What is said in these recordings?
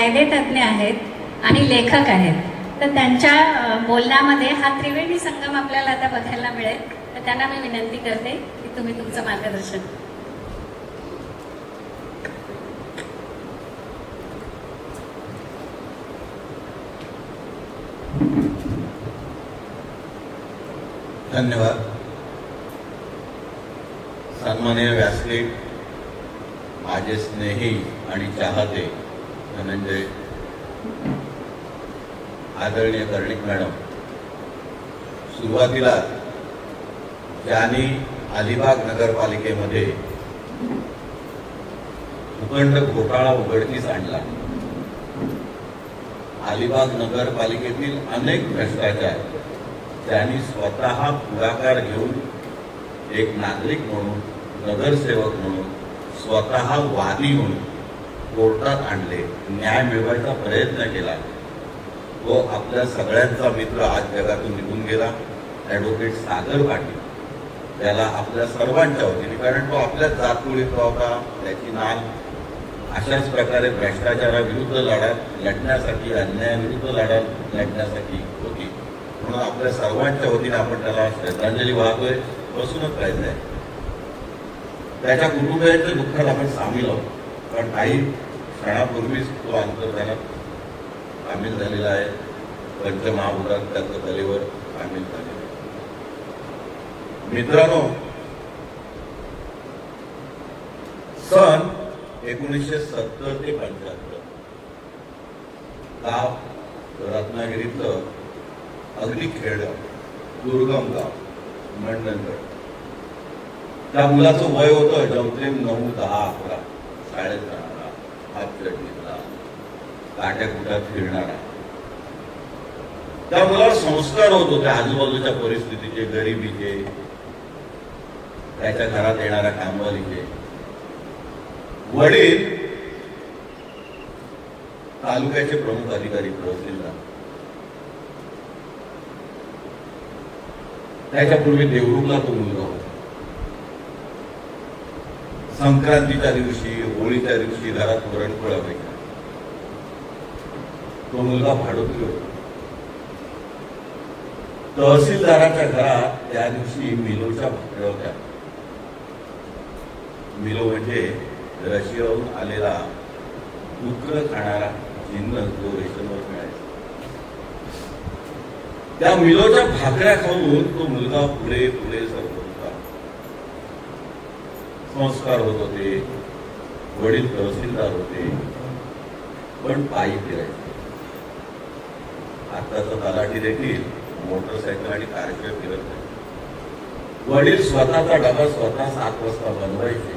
कायदेतज्ञ आहेत आणि लेखक आहेत. तर त्यांच्या बोलण्यामध्ये हा त्रिवेणी संगम आपल्याला आता बघायला मिळेल. तर त्यांना मी विनंती करते की तुम्ही तुमचं मार्गदर्शन. धन्यवाद. सन्माननीय व्यासपीठ, माझे स्नेही आणि चाहते धनंजय, आदरणीय कर्णिक मॅडम, सुरुवातीला ज्यांनी अलिबाग नगरपालिकेमध्ये भूखंड घोटाळा उघडकीस आणला, अलिबाग नगरपालिकेतील अनेक भ्रष्टाचार त्यांनी स्वतः पुढाकार घेऊन एक नागरिक म्हणून, नगरसेवक म्हणून, स्वतः वादी म्हणून कोर्टात आणले, न्याय मिळवायचा प्रयत्न केला. तो आपल्या सगळ्यांचा मित्र आज जगातून निघून गेला, ॲडव्होकेट सागर पाटील. त्याला आपल्या सर्वांच्या वतीने, कारण तो आपल्याच जातकुळीतला होता, त्याची नाल अशाच प्रकारे भ्रष्टाचाराविरुद्ध लढण्यासाठी, अन्यायाविरुद्ध लढण्यासाठी होती. म्हणून आपल्या सर्वांच्या वतीने आपण त्याला श्रद्धांजली वाहतोय. बसूनच राहायचं आहे. त्याच्या कुटुंबियांच्या दुःखात आपण सामील आहोत, कारण काही क्षणापूर्वीच तो अंतर्धानात सामील झालेला आहे. पंचमहाभूतात त्याचं कलेवर सामील झालेला आहे. मित्रांनो, सन 1970 ते 75 गाव रत्नागिरीतलं अगदी खेडगाव, दुर्गम गाव मंडणगड. त्या मुलाचं वय होतं जमतेम 9, 10, 11 शाळेत जाणारा, हात चढणीतला, काट्याकुट्यात फिरणारा. त्या मुलाला संस्कार होत होते आजूबाजूच्या परिस्थितीचे, गरिबीचे, त्याच्या घरात येणाऱ्या कामवालीचे. वडील तालुक्याचे प्रमुख अधिकारी, तहसीलदार. त्याच्यापूर्वी देवरुखला तो मुलगा होता. संक्रांतीच्या दिवशी, होळीच्या दिवशी घरात पुरणपोळ्या व्हायच्या. तो मुलगा भाडोत्री होता. तहसीलदाराच्या घरात त्या दिवशी मिलोच्या भाकऱ्या होत्या. मिलो म्हणजे रशियाहून आलेला डुकर खाणारा जिन्नस जो रेशनवर मिळायचा. त्या मिलोच्या भाकऱ्या खाऊन तो मुलगा पुढे पुढे सरकत होता. संस्कार होत होते. वडील तहसीलदार होते, पण पायी फिरायचे. आताचा तलाठी देखील मोटरसायकल आणि कारशिवाय फिरत नाही. वडील स्वतःचा डबा स्वतः 7 वाजता बनवायचे.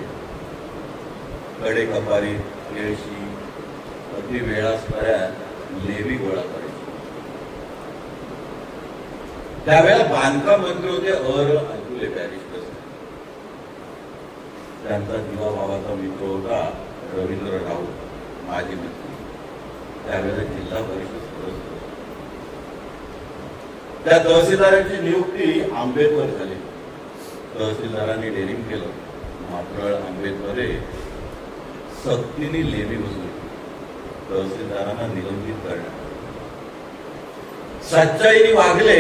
कडे कपारी, केळशी, अगदी वेळासभऱ्या लेवी गोळा करायची. त्यावेळेला बांधकाम मंत्री होते अतुले बॅरिस्टर. त्यांचा जीवा भावाचा मित्र होता रवींद्र राऊत, माजी मंत्री, त्यावेळेला जिल्हा परिषद सदस्य. त्या तहसीलदारांची नियुक्ती आंबेडकर झाली. तहसीलदारांनी डेरिंग केलं. मात्र आंबेडकरे सक्तीने लेवी वसूल, तहसीलदारांना निलंबित करण्यात. सच्चाईने वागले.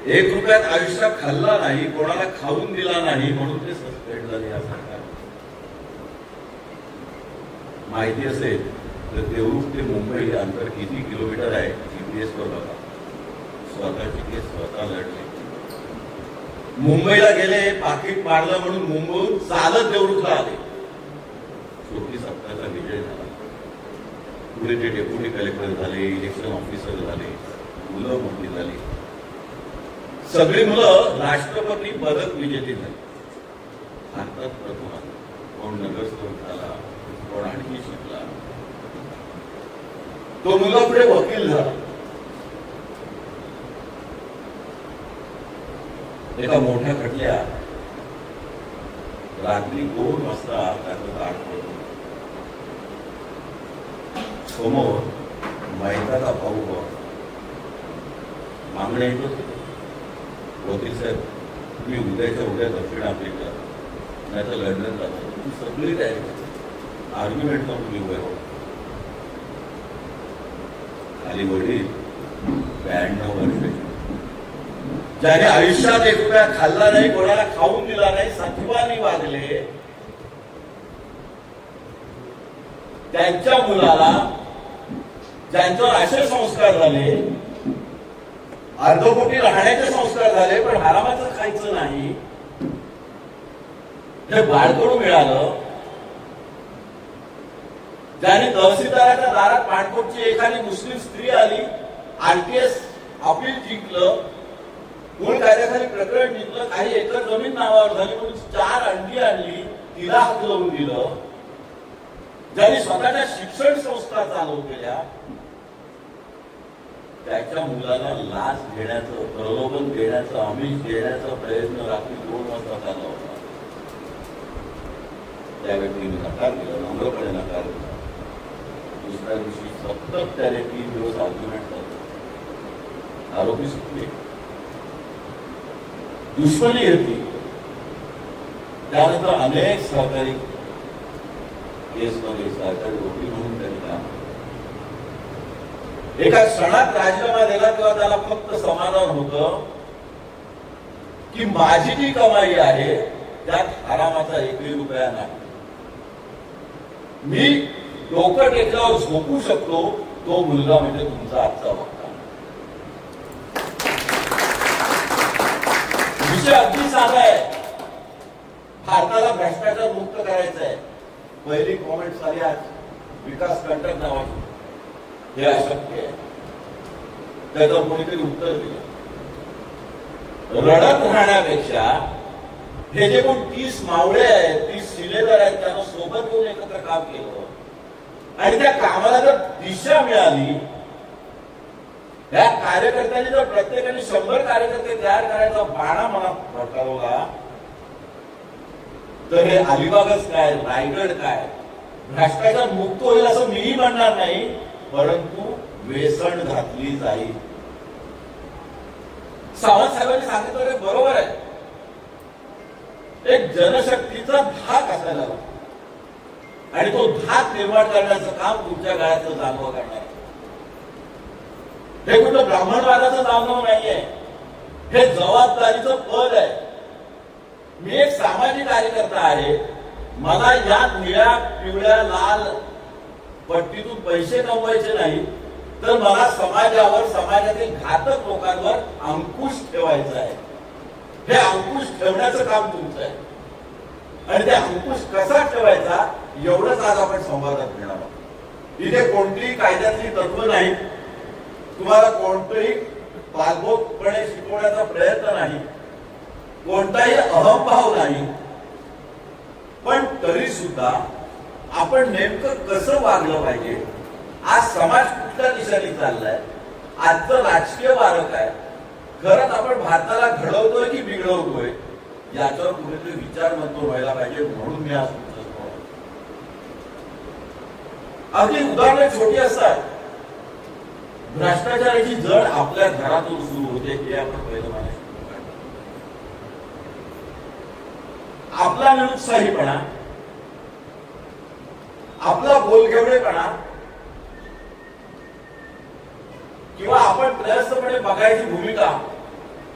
1 रुपयात आयुष्यात खाल्ला नाही, कोणाला खाऊन दिला नाही, म्हणून ते सस्पेंड झाले. या सरकार माहिती असेल तर देवरुख ते मुंबई हे अंतर किती किलोमीटर आहे जीपीएस वर बघा. स्वतःची केस स्वतः लढले. मुंबईला गेले, पाकिट मारलं म्हणून मुंबईहून चालत देवरुखला आले. शेवटी सत्ताचा विजय झाला. पुढे ते डेप्युटी कलेक्टर झाले, इलेक्शन ऑफिसर झाले, मुलं मोठी झाली. सगळी मुलं राष्ट्रपती पदक विजेती झाली. भारतात प्रथम आला. कोण नगरसेवक झाला, कोण आणखी शिकला. तो मुलगा पुढे वकील झाला. एका मोठ्या खटल्या रात्री 2 वाजता त्याचं ताट पडतो. समोर मैदाचा भाऊ मागण्या येत होते. वकील साहेब, तुम्ही उद्याच्या उद्या दक्षिण आफ्रिका नाही तर लंडन जातो, तुमची सगळी तयारी, आर्ग्युमेंटला तुम्ही उभे राहू. खाली वडील 92 वर्षाचे, ज्याने आयुष्यात 1 रुपया खाल्ला नाही, कोणाला खाऊन दिला नाही, सत्वानी वागले, त्यांच्या मुलाला ज्यांच्यावर असे संस्कार झाले, अर्धपोटी राहण्याचे संस्कार झाले, पण हरामाचं खायचं नाही, हे बाळकडून मिळालं. ज्याने तहसीलदाराच्या दारात पाणकोटची एखादी मुस्लिम स्त्री आली, आरटीएस अपील जिंकलं, मूळ कायद्याखाली प्रकरण जिंकलं, काही एकर जमीन नावावर झाली म्हणून 4 अंडी आणली, तिला हात लावून दिलं. ज्यांनी स्वतःच्या शिक्षण संस्था चालू केल्या, त्याच्या मुलाला लाच घेण्याचं, प्रलोभन देण्याचं, आमिष देण्याचा प्रयत्न रात्री 2 वाजता झाला होता. त्या व्यक्तीने नकार दिला, नम्रपणे नकार दिला. दुसऱ्या दिवशी सतत त्याने 3 दिवस आर्ग्युमेंट झाले, आरोपी सुटले, दुश्मनी होती. त्यानंतर अनेक सहकारी केसमध्ये सहकारी वकील म्हणून त्यांनी काम. एका क्षणात राजीनामा दिला तेव्हा त्याला फक्त समाधान होतं की माझी जी कमाई आहे त्यात हरामाचा 1 रुपया नाही. मी डोकं टेकल्यावर झोपू शकतो, तो मुलगा म्हणजे तुमचा आजचा वक्ता. विषय अगदी साधा आहे. भारताला भ्रष्टाचार मुक्त करायचा आहे. पहिली कॉमेंट आली आज विकास कंटक नावाची, हे अशक्य आहे. त्याचं कोणीतरी उत्तर दिलं, रडत राहण्यापेक्षा हे जे कोण 30 मावळे आहेत, 30 शिलेदार आहेत, त्यांना सोबत घेऊन एकत्र काम केलं आणि त्या कामाला जर दिशा मिळाली, या कार्यकर्त्यांनी जर प्रत्येकाने 100 कार्यकर्ते तयार करायचा बाणा मनात ठरवला, तर हे अलिबागच काय, रायगड काय, भ्रष्टाचार मुक्त होईल असं मीही म्हणणार नाही, परंतु वेसण घातली जाईल. सावंत साहेबांनी सांगितलं ते बरोबर आहे. एक जनशक्तीचा धाक असायला हवा आणि तो धाक निर्माण करण्याचं काम तुमच्या काळाचं जाणवं करणार. हे कुठं ब्राह्मणवादाचं जाणवं नाहीये, हे जबाबदारीचं पद आहे. मी एक सामाजिक कार्यकर्ता आहे. मला या निळ्या पिवळ्या लाल पट्टीतून पैसे कमवायचे नाही, तर मला समाजावर, समाजातील घातक लोकांवर अंकुश ठेवायचा आहे. हे अंकुश ठेवण्याचं काम तुमचं आहे आणि ते अंकुश कसा ठेवायचा एवढंच आज आपण संवादात घेणार आहोत. इथे कोणतीही कायद्यातली तत्व नाही, तुम्हाला कोणतंही बालबोधपणे शिकवण्याचा प्रयत्न नाही, कोणताही अहंभाव नाही, पण तरी सुद्धा आपण नेमकं कसं वागलं पाहिजे, आज समाज कुठल्या दिशेने चाललाय, आजचं राजकीय वारं काय, खरंच आपण भारताला घडवतोय की बिघडवतोय, याच्यावर कुठेतरी विचार मंथन व्हायला पाहिजे. म्हणून मी आज तुमचं अगदी उदाहरणं छोटी असतात. भ्रष्टाचाराची जड आपल्या घरातून सुरू होते, हे आपण पहिलं मानायचं. आपला निरुत्साहीपणा, आपला बोलघेवडेपणा किंवा आपण प्रयत्नपणे बघायची भूमिका,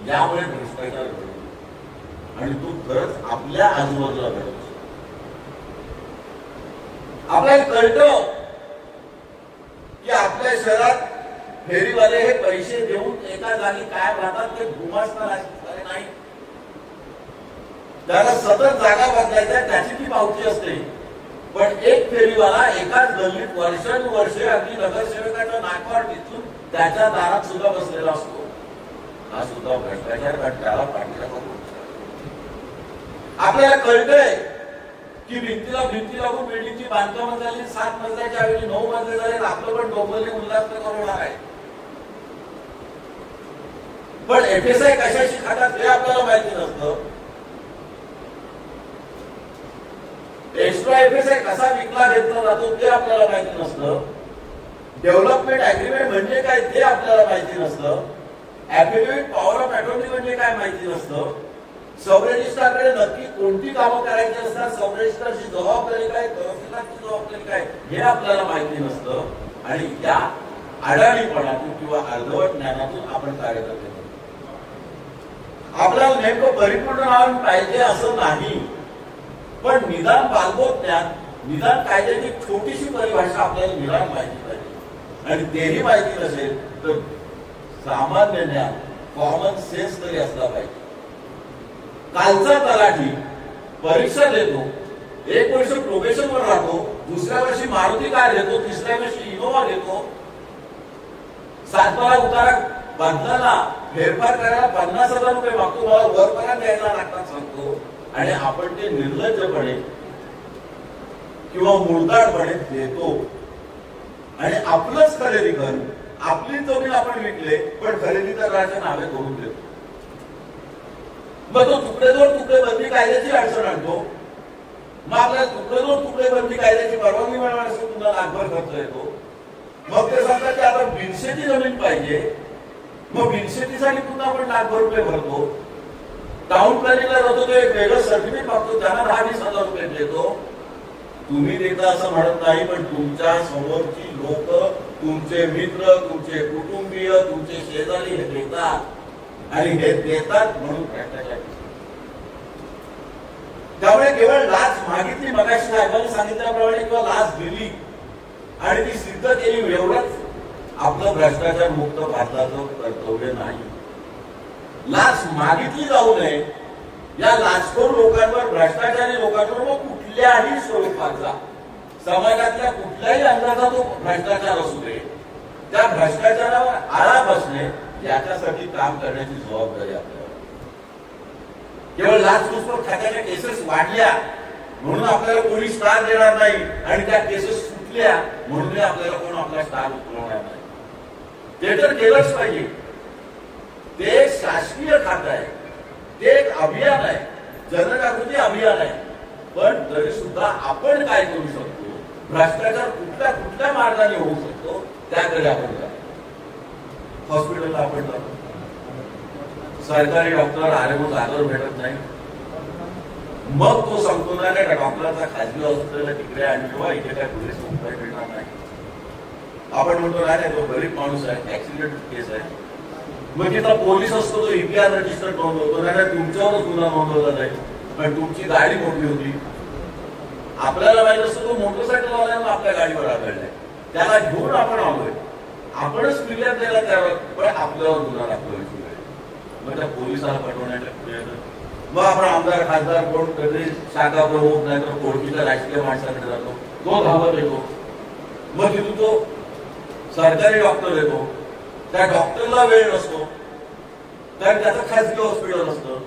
यामुळे भ्रष्टाचार घडतो आणि तो खरंच आपल्या आजूबाजूला घडतो. आपल्याला कळतं की आपल्या शहरात फेरीवाले हे पैसे देऊन एका जागी काय राहतात ते गुमास्तार नाही, त्याला सतत जागा बदलायच्या, त्याची ती पावती असते. पण एक फेरीवाला एकाच गल्लीत वर्षानुवर्षे अगदी नगरसेवकाच्या नाकावर टिचून त्याच्या दारात सुद्धा बसलेला असतो. हा सुद्धा भ्रष्टाचार, कारण त्याला पाठीला करून आपल्याला कळतंय की भिंतीला भिंती लागून बिल्डिंगची बांधकामं झाली, 7 मजल्याच्या ऐवजी 9 मजले झाले, आपलं पण डोंबरने उल्हास होणार आहे. पण एफएसआय कशाशी खातात हे आपल्याला माहिती नसतं. एक्स्ट्रा एफएसआय कसा विकला घेतला जातो ते आपल्याला माहिती नसतं. डेव्हलपमेंट अग्रीमेंट म्हणजे काय ते आपल्याला माहिती नसतं. ऍफिडेव्हिट पॉवर ऑफ अटॉर्नी म्हणजे काय माहिती नसतं. सब रजिस्ट्रारकडे नक्की कोणती कामं करायची असतात, सब रजिस्ट्रारची जबाबदारी काय, तहसीलदारची जबाबदारी काय, हे आपल्याला माहिती नसतं. आणि या अडाणीपणातून किंवा अर्धवट ज्ञानातून आपण कार्य करतो. आपल्याला नेमकं परिपूर्ण ज्ञान पाहिजे असं नाही, पण निदान बालबोध ज्ञान, निदान कायद्याची छोटीशी परिभाषा आपल्याला मिळायला पाहिजे. आणि तेही माहिती नसेल तर सामान्य ज्ञान, कॉमन सेन्स तरी असला पाहिजे. कालचा तलाठी परीक्षा देतो, एक वर्ष प्रोबेशनवर राहतो, दुसऱ्या वर्षी मारुती कार घेतो, तिसऱ्या वर्षी इनोवा घेतो, सातबारा उतारा बदलाला फेरफार करायला 50,000 रुपये मागतो, मला वरपर्यंत द्यायला लागतात सांगतो. आणि आपण ते निर्लज्जपणे किंवा मुळताडपणे देतो आणि आपलंच खरेदी करून आपली जमीन आपण विकले, पण खरेदीदाराच्या नावे करून देतो. मग तो तुकडेदोड तुकडेबंदी कायद्याची अडचण आणतो. मग आपल्याला तुकडेदोड तुकडेबंदी कायद्याची परवानगी मिळवण्यासाठी पुन्हा लाखभर खर्च येतो. मग ते सांगतात की आता बिनशेती जमीन पाहिजे, मग बिनशेतीसाठी पुन्हा आपण लाखभर रुपये भरतो. टाउन प्लॅनिंगला जातो, तो एक वेगळं सर्टिफिकेट मागतो, त्यांना 10-20,000 रुपये देतो. तुम्ही देता असं म्हणत नाही, पण तुमच्या समोरची लोक, तुमचे मित्र, तुमचे कुटुंबीय, तुमचे शेजारी हे देतात आणि हे देतात म्हणून भ्रष्टाचार. त्यामुळे केवळ लाच मागितली, मगाशी साहेबांनी सांगितल्याप्रमाणे, किंवा लाच दिली आणि ती सिद्ध केली एवढंच आपलं भ्रष्टाचार मुक्त भारताचं कर्तव्य नाही. लाच मागितली जाऊ नये, या लाचखोर लोकांवर, भ्रष्टाचारी लोकांवर व कुठल्याही स्वरूपाचा, समाजातल्या कुठल्याही अंगाचा तो भ्रष्टाचार असू दे, त्या भ्रष्टाचारावर आळा बसणे याच्यासाठी काम करण्याची जबाबदारी आपल्याला. केवळ लाचलुचपत खात्याच्या केसेस वाढल्या म्हणून आपल्याला कोणी स्टार देणार नाही आणि त्या केसेस सुटल्या म्हणून आपल्याला कोण आपला स्टार उचलवणार नाही. ते तर केलंच पाहिजे. ते एक शासकीय खातं आहे, ते एक अभियान आहे, जनजागृती अभियान आहे. पण तरी सुद्धा आपण काय करू शकतो, भ्रष्टाचार कुठल्या कुठल्या मार्गाने होऊ शकतो त्याकडे आपण जातो. हॉस्पिटलला आपण जातो, सरकारी डॉक्टर आले मग जागेवर भेटत नाही, मग तो सांगतो ना त्या डॉक्टरचा खाजगी हॉस्पिटलला तिकडे आणि किंवा इथे काय पोलीस उपाय मिळणार नाही. आपण म्हणतो नाही तो गरीब माणूस आहे, ऍक्सिडेंट केस आहे, मग तिथला पोलीस असतो, तो EPR रजिस्टर नोंदवतो, नाही तुमच्यावरच गुन्हा नोंदवला जाईल, पण तुमची गाडी मोठी होती, आपल्याला माहित असतो तो मोटरसायकलवाल्यानं आपल्या गाडीवर आढळलाय, त्याला घेऊन आपण आलोय, आपणच फिर्याद द्यायला त्यावर, पण आपल्यावर गुन्हा दाखल व्हायची वेळ. मग त्या पोलिसाला पटवण्याच्या पुढे मग आपण आमदार खासदार कोण कधी शाखा प्रमुख नाही तर कोळकीच्या राजकीय माणसाकडे जातो, तो धावत येतो, मग तिथून तो सरकारी डॉक्टर येतो, त्या डॉक्टरला वेळ नसतो कारण त्याचं खासगी हॉस्पिटल असतं.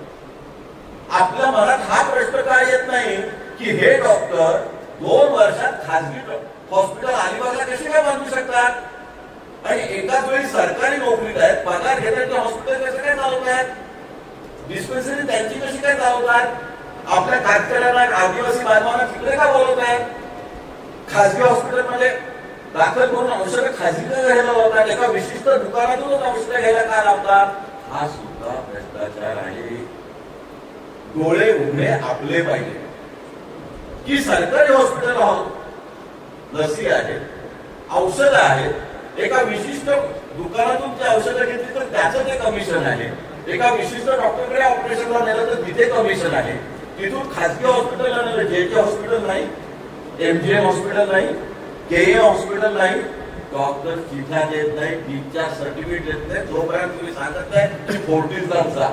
आपल्या मनात हा प्रश्न काय येत नाही की हे डॉक्टर 2 वर्षात खासगी हॉस्पिटल अलिबागला कसे काय बांधू शकतात आणि एकाच वेळी सरकारी नोकरीत आहेत, पगार घेतात, ते हॉस्पिटल कसं काय चालवत आहेत, डिस्पेन्सरी त्यांची कशी काय चालवतात, आपल्या कातकऱ्यांना आदिवासी बांधवांना तिकडे का बोलवत आहेत, खासगी हॉस्पिटलमध्ये दाखल करून औषधं खासगी घ्यायला लावतात, एका विशिष्ट दुकानातूनच औषधं घ्यायला का लावतात, हा सुद्धा भ्रष्टाचार आहे. डोळे उघडे आपले पाहिजे की सरकारी हॉस्पिटल लसी आहेत, औषधं आहेत, एका विशिष्ट दुकानातून ते औषधं घेतली तर त्याचं ते कमिशन आहे, एका विशिष्ट डॉक्टरकडे ऑपरेशनला नेलं तर तिथे कमिशन आहे, तिथून खासगी हॉस्पिटलला नेलं, JJ हॉस्पिटल नाही, MGM हॉस्पिटल नाही, KM हॉस्पिटल नाही, डॉक्टर चिठ्ठ्या देत नाही, डिस्चार्ज सर्टिफिकेट देत नाही, जोपर्यंत तुम्ही सांगत नाही 40 जा.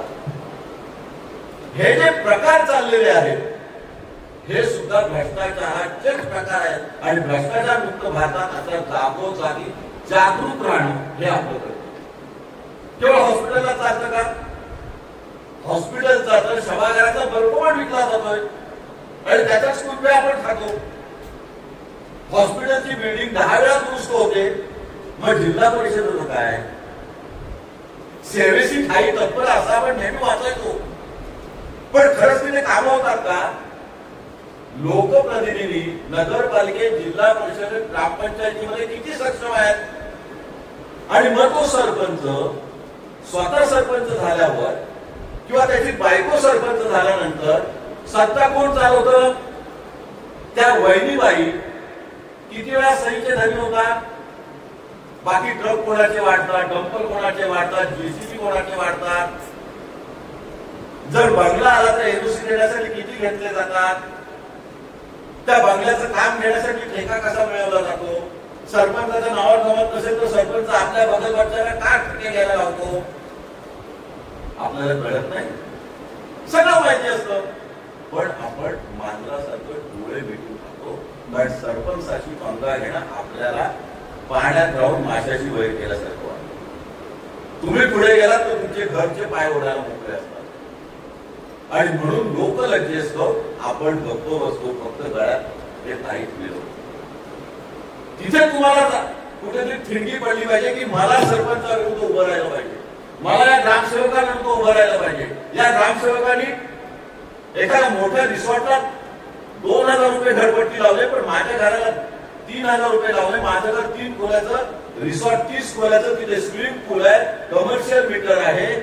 हे जे प्रकार चाललेले आहेत हे सुद्धा भ्रष्टाचाराचेच प्रकार आहेत आणि भ्रष्टाचार मुक्त भारतात आता जागोजागी जागरूक राहणं हे आपलं कर्तव्य. केवळ हॉस्पिटलला चालतं का, हॉस्पिटलचा तर सभागृहाचा बर्फमान विकला जातोय आणि त्याचाच रुपये आपण खातो. हॉस्पिटलची बिल्डिंग 10 वेळा दुरुस्त होते, मग जिल्हा परिषदेचं काय, सेवेची ठाई तत्पर असा आपण नेहमी वाचायचो, पण खरंच तिथे काम होतात का. लोकप्रतिनिधी नगरपालिकेत, जिल्हा परिषदेत, ग्रामपंचायतीमध्ये किती सक्षम आहेत आणि मग तो सरपंच स्वतः सरपंच झाल्यावर किंवा त्याची बायको सरपंच झाल्यानंतर सत्ता कोण चालवतं, त्या वहिनीबाई किती वेळा सहीचे धनी होतात, बाकी ट्रक कोणाचे वाढतात, डंपर कोणाचे वाढतात, जेसीबी कोणाचे वाढतात. जर बंगला आला तर एनओसी देण्यासाठी किती घेतले जातात, त्या बंगल्याचं काम घेण्यासाठी ठेका कसा मिळवला जातो, सरपंचाच्या नावावर जमत नसेल तर सरपंच आपल्या बगलवरच्याला का ठेके घ्यायला लावतो, आपल्याला कळत नाही. सगळं माहिती असतं, पण आपण मांजरासारखं डोळे मिटून खातो. कारण सरपंचाची पंगा घेणं आपल्याला पाण्यात राहून माशाची वैर केल्यासारखं वाटतं. तुम्ही पुढे गेलात तर तुमचे घरचे पाय ओढायला मोकळे असतात आणि म्हणून लोक लज्जेस्तो आपण गप्प बसतो, फक्त गळ्यात हे ताईत मिळवतो. तिथे तुम्हाला कुठेतरी थिंडी पडली पाहिजे की मला सरपंचाविरुद्ध उभं राहायला पाहिजे, मला या ग्रामसेवकाविरुद्ध उभं राहायला पाहिजे. या ग्रामसेवकांनी एखाद्या मोठ्या रिसॉर्टला 2000 रुपये घरपट्टी लावले, पण माझ्या घराला 3000 रुपये लावले. माझं घर 3 खोल्याचं रिसॉर्ट, 30 खोल्याचं, तिथे स्विमिंग पूल आहे, कमर्शियल मीटर आहे,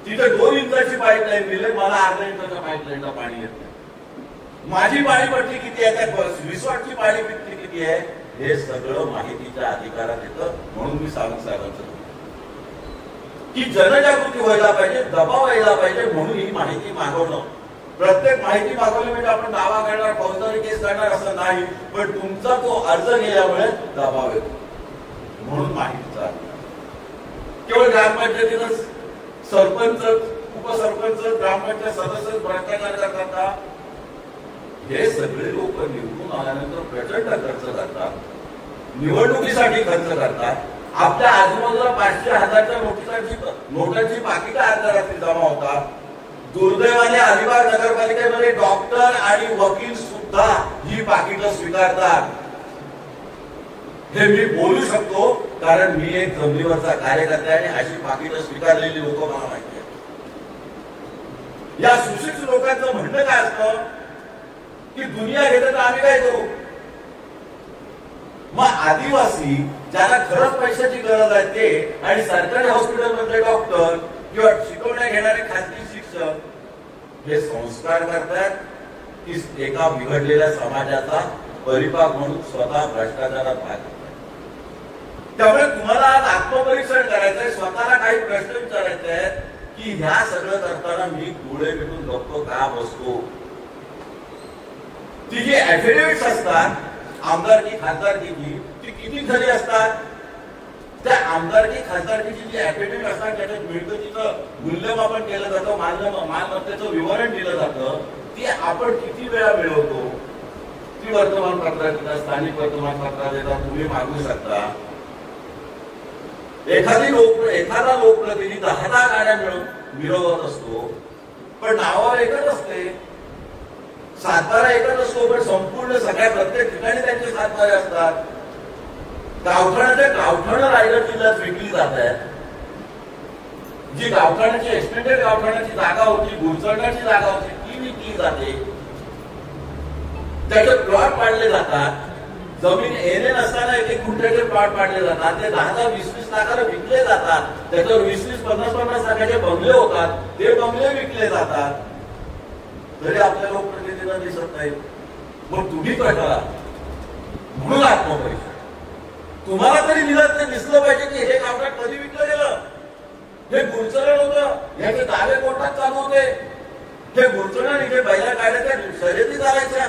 तिथे 2 इंचाची पाईपलाईन दिली, मला अर्धा इंचाच्या पाईपलाईनला पाणी येत नाही. माझी पाणीपट्टी किती आहे, त्या रिसॉर्टची पाणीपट्टी किती आहे, हे सगळं माहितीच्या अधिकारात येतं. म्हणून मी सावंत साहेबांचं की जनजागृती व्हायला पाहिजे, दबाव यायला पाहिजे, म्हणून ही माहिती मागवणं. प्रत्येक माहिती मागवली म्हणजे आपण दावा करणार, फौजदारी केस करणार असं नाही, पण तुमचा तो अर्ज गेल्यामुळे दबाव येतो. म्हणून माहितीचा केवळ ग्रामपंचायतीतच सरपंच, उपसरपंच, ग्रामपंचायत सदस्य भ्रष्टाचार करतात. हे सगळे लोक निवडून आल्यानंतर प्रचंड खर्च करतात, निवडणुकीसाठी खर्च करतात. आपल्या आजूबाजूला 500-1000च्या नोटांची पाकिटं अर्ध्या रात्री जमा होतात. दुर्दैवाने अलिबाग नगरपालिकेमध्ये डॉक्टर आणि वकील सुद्धा ही पाकिटं स्वीकारतात. हे मी बोलू शकतो कारण मी एक जमिनीवरचा कार्यकर्ता आहे आणि अशी पाकिटं स्वीकारलेली लोक मला माहिती आहेत. या सुशिक्षित लोकांचं म्हणणं काय असतं की दुनिया घेतं तर आम्ही काय करू. मग आदिवासी ज्याला खरंच पैशाची गरज आहे ते आणि सरकारी हॉस्पिटलमधले डॉक्टर किंवा शिकवण्या घेणारे खासगी शिक्षक हे संस्कार करतात की एका बिघडलेल्या समाजाचा परिपाक म्हणून स्वतः भ्रष्टाचारात भाग घेतात. त्यामुळे तुम्हाला आज आत्मपरीक्षण करायचंय, स्वतःला काही प्रश्न विचारायचे आहेत की ह्या सगळं करताना मी डोळे मिटून गप्प का बसतो. ती जी ऍफिडेव्हिट्स असतात आमदारकी खासदारकीची, ती किती खरी असतात. त्या आमदारकी खासदारकीची जी ऍफिडेव्हिट असतात त्याच्यात मिळकतीचं मूल्यमापन केलं जातं, मालमत्तेचं विवरण दिलं जातं, ती आपण किती वेळा मिळवतो. ती वर्तमानपत्रात येतात, स्थानिक वर्तमानपत्रात येतात, तुम्ही मागू शकता. एखादा लोकप्रतिनिधी 10 गाड्या मिळवत असतो, पण नावावर एकच असते, सातबारा एकच असतो, पण संपूर्ण सगळ्या प्रत्येक ठिकाणी त्यांचे सातबारे असतात. गावठाणं रायगड जिल्ह्यात विकली जात आहे. जी गावठाणाची एक्सटेंडेड गावठाणाची जागा होती, गुरचरणाची जागा होती, ती विकली जाते. त्याचे प्लॉट पाडले जातात. जमीन एने नसताना 1-1 गुंठ्याचे प्लॉट पाडले जातात. ते 10-10-20-20 लाखाला विकले जातात. त्याच्यावर 20-20, 50-50 लाखाचे बंगले होतात. ते बंगले विकले जातात. तरी आपल्या लोकप्रतिनिधींना दिसत नाही. मग तुम्ही कळला म्हणून आत्मपरीक्षा तुम्हाला तरी दिसलं पाहिजे की हे गावठाण कधी विकलं गेलं, हे गुरचरण होतं, ह्याचे दावे कोर्टात चालू होते. हे गुरचरण इथे बैला काढायच्या शर्यती चालायच्या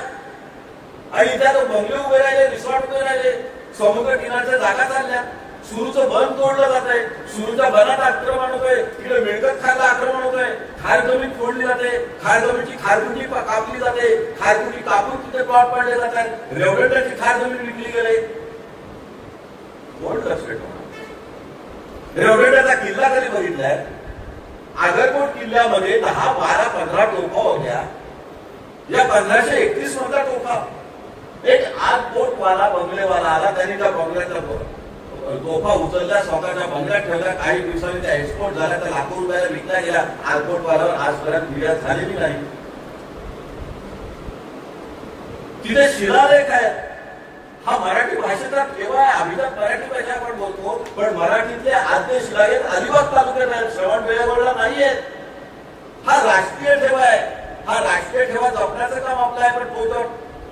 आणि इथे आता बंगले उभे राहिले, रिसॉर्ट उभे राहिले, समुद्र किनारच्या जागा चालल्या. सुरूचं बन तोडलं जात आहे, सुरूच्या बनात आक्रमण होतंय, तिकडे मिळकत खायला आक्रमण होतंय, खार जमीन फोडली जाते, खार जमीनची खारकुंडी कापली जाते, खारकुंडी कापून तिथे प्लॉट पाडले जातात, रेवदंड्याची खार जमीन विकली गेले. कोण लक्ष ठेवणार. रेवदंड्याचा किल्ला कधी बघितलाय. आगरकोट किल्ल्यामध्ये 10, 12, 15 तोफा होत्या. या 1531 मधला तोफा एक आगबोटवाला बंगलेवाला आला, त्यांनी त्या बंगल्याचा तोफा उचलल्या, स्वतःच्या बंगल्यात ठेवल्या. काही दिवसांनी त्या एक्सपोर्ट झाल्या, तर लाखो रुपयाला विकला गेला. आगबोटवाल्यावर आजपर्यंत फिर्याद झालेली नाही. तिथे शिलालेख आहे. हा मराठी भाषेचा ठेवा आहे. अभिजात मराठी भाषा आपण बोलतो, पण मराठीतले आद्य शिलालेख अलिबाग तालुक्यात आहेत, श्रवण बेळगावला नाहीये. हा राष्ट्रीय ठेवा आहे. हा राष्ट्रीय ठेवा जपण्याचं काम आपलं आहे, पण तो जर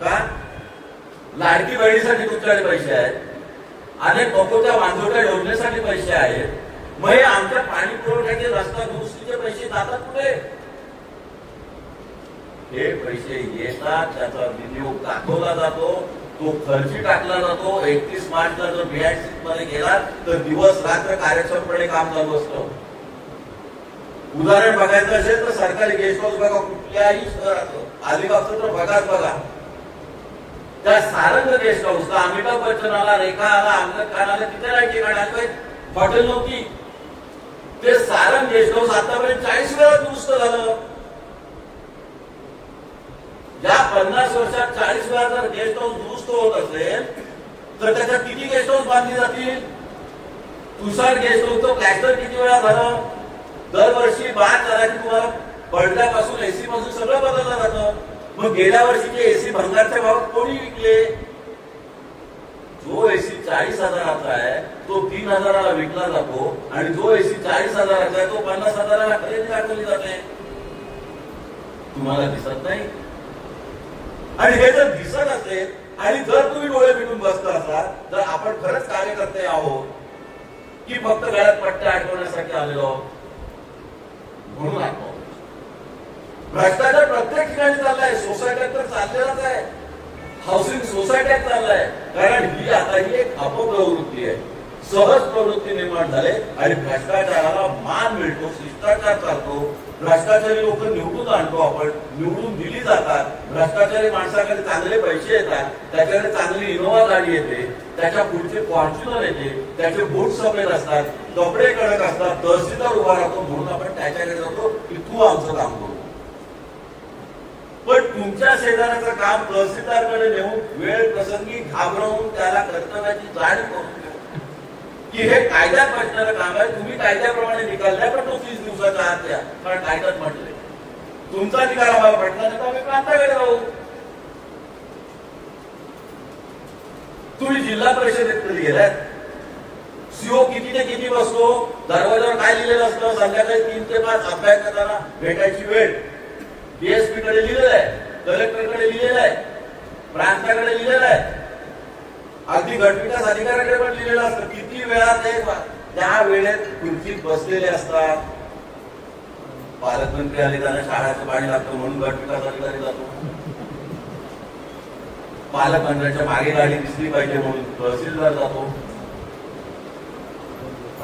का? लाडकी बहिणीसाठी तुमच्याकडे पैसे आहेत, अनेक लोकांच्या वांजोट्या योजनेसाठी पैसे आहेत, मग हे आमच्या पाणी पुरवठ्याचे रस्ता दुरुस्तीचे पैसे जातात कुठे? हे पैसे येतात, त्याचा विनियोग दाखवला जातो, तो खर्ची टाकला जातो. 31 मार्चला जर BIC मध्ये गेला तर दिवस रात्र कार्यक्षमपणे काम चालू असतं. उदाहरण बघायचं असेल तर सरकारी गेस्ट हाऊस बघा, कुठल्याही शहरात अलिबागचं तर बघा. त्या सारंग गेस्ट हाऊसला अमिताभ बच्चन आला, रेखा आला, आमदार खान आला, तिथे नाही ठिकाण आलं, हॉटेल नव्हती. ते सारंग गेस्ट हाऊस आतापर्यंत 40 वेळा दुरुस्त झालं. या 50 वर्षात 40 वेळा जर गेस्ट हाऊस दुरुस्त होत असेल तर त्याच्यात किती गेस्ट हाऊस बांधली जातील? तुषार गेस्ट हाऊसचं प्लॅस्टर किती वेळा झालं? दरवर्षी बाद झाला की तुम्हाला पडल्यापासून एसी पासून सगळं बदललं जातं. मग गेल्या वर्षीचे एसी भंगारच्या भावात कोणी विकले? जो एसी 40,000चा आहे तो 3,000ला विकला जातो आणि जो एसी 40,000चा आहे तो 50,000ला खरेदी दाखवली जाते. तुम्हाला दिसत नाही? आणि हे जर दिसत असेल आणि जर तुम्ही डोळे मिटून बसता असाल तर आपण खरंच कार्यकर्ते आहोत की फक्त गळ्यात पट्ट्या अडकवण्यासाठी आलेलो म्हणून आहोत. भ्रष्टाचार प्रत्येक ठिकाणी चाललाय, सोसायट्यात तर चाललेलाच आहे, हाऊसिंग सोसायट्यात चाललाय. कारण ही आता ही एक अपप्रवृत्ती आहे, सहज प्रवृत्ती निर्माण झाली आणि भ्रष्टाचाराला मान मिळतो, शिष्टाचार चालतो. भ्रष्टाचारी लोक निवडून आणतो आपण, निवडून दिली जातात. भ्रष्टाचारी माणसाकडे चांगले पैसे येतात, त्याच्याकडे चांगली इनोवा गाडी येते, त्याच्या पुढचे फॉर्च्युनर येते, त्याचे बूट सफेद असतात, कपडे कडक असतात, तहसीलदार उभा राहतो म्हणून आपण त्याच्याकडे जातो की तू आमचं काम करू. पण तुमच्या शेजाऱ्याचं काम तहसीलदारकडे नेऊन वेळ प्रसंगी घाबरवून त्याला कर्तव्याची जाणीव करून की हे कायद्यात बसणारं काम आहे, तुम्ही कायद्याप्रमाणे निकाल द्या, पण तो 30 दिवसाच्या आत द्या, कारण कायद्यात म्हटले तुमचा निकाल आम्हाला पटला नाही तर आम्ही प्रांताकडे राहू. तुम्ही जिल्हा परिषदेत कधी गेलात? सीओ किती ते किती बसतो, दरवाजावर काय लिहिलेलं असतं? संध्याकाळी 3 ते 5 अभ्यासकांना भेटायची वेळ. DSP कडे लिहिलेलं आहे, कलेक्टरकडे लिहिलेलं आहे, प्रांताकडे लिहिलेलं आहे, अगदी गटविकास अधिकाऱ्याकडे पण लिहिलेलं असतं. किती वेळा ते त्या वेळेत खुर्चीत बसलेले असतात. पालकमंत्री आले, त्यांना शाळेचं पाणी लागतं म्हणून गटविकास अधिकारी जातो. पालकमंत्र्यांच्या मागे गाडी दिसली पाहिजे म्हणून तहसीलदार जातो.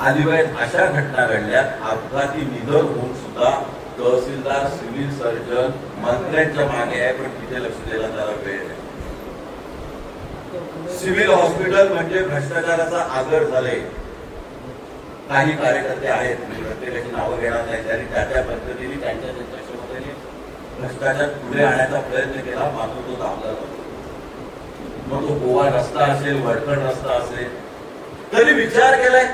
आदिवासीत अशा घटना घडल्या, अपघाती निधन होऊन सुद्धा तहसीलदार, सिव्हिल सर्जन मंत्र्यांच्या मागे आहे, पण तिथे लक्ष द्यायला त्याला वेळ नाही. सिव्हिल हॉस्पिटल म्हणजे भ्रष्टाचाराचा आगर झाले. काही कार्यकर्ते आहेत, प्रत्येकाची नावं घेणार नाही, त्यांनी त्या पद्धतीने त्यांच्या क्षमतेने भ्रष्टाचार पुढे आणण्याचा प्रयत्न केला, मात्र तो दाबला जातो. मग तो गोवा रस्ता असेल, वडखड रस्ता असेल, कधी विचार केलाय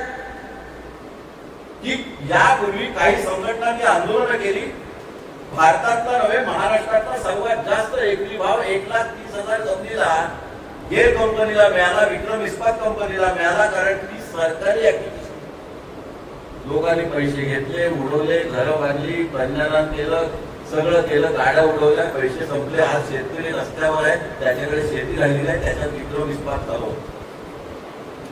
की यापूर्वी काही संघटनांनी आंदोलनं केली, भारतातला नव्हे महाराष्ट्रातला सर्वात जास्त एकरी भाव 1,30,000 जमिनीला गेल कंपनीला मिळाला, विक्रम इस्पात कंपनीला मिळाला, कारण ती सरकारी ऍक्टिव्हिटी. लोकांनी पैसे घेतले, उडवले, घरं बांधली, कन्यादान केलं, सगळं केलं, गाड्या उडवल्या, पैसे संपले. आज शेतकरी रस्त्यावर आहे, त्याच्याकडे शेती राहिली नाही, त्याच्यात विक्रम इस्पात चालू.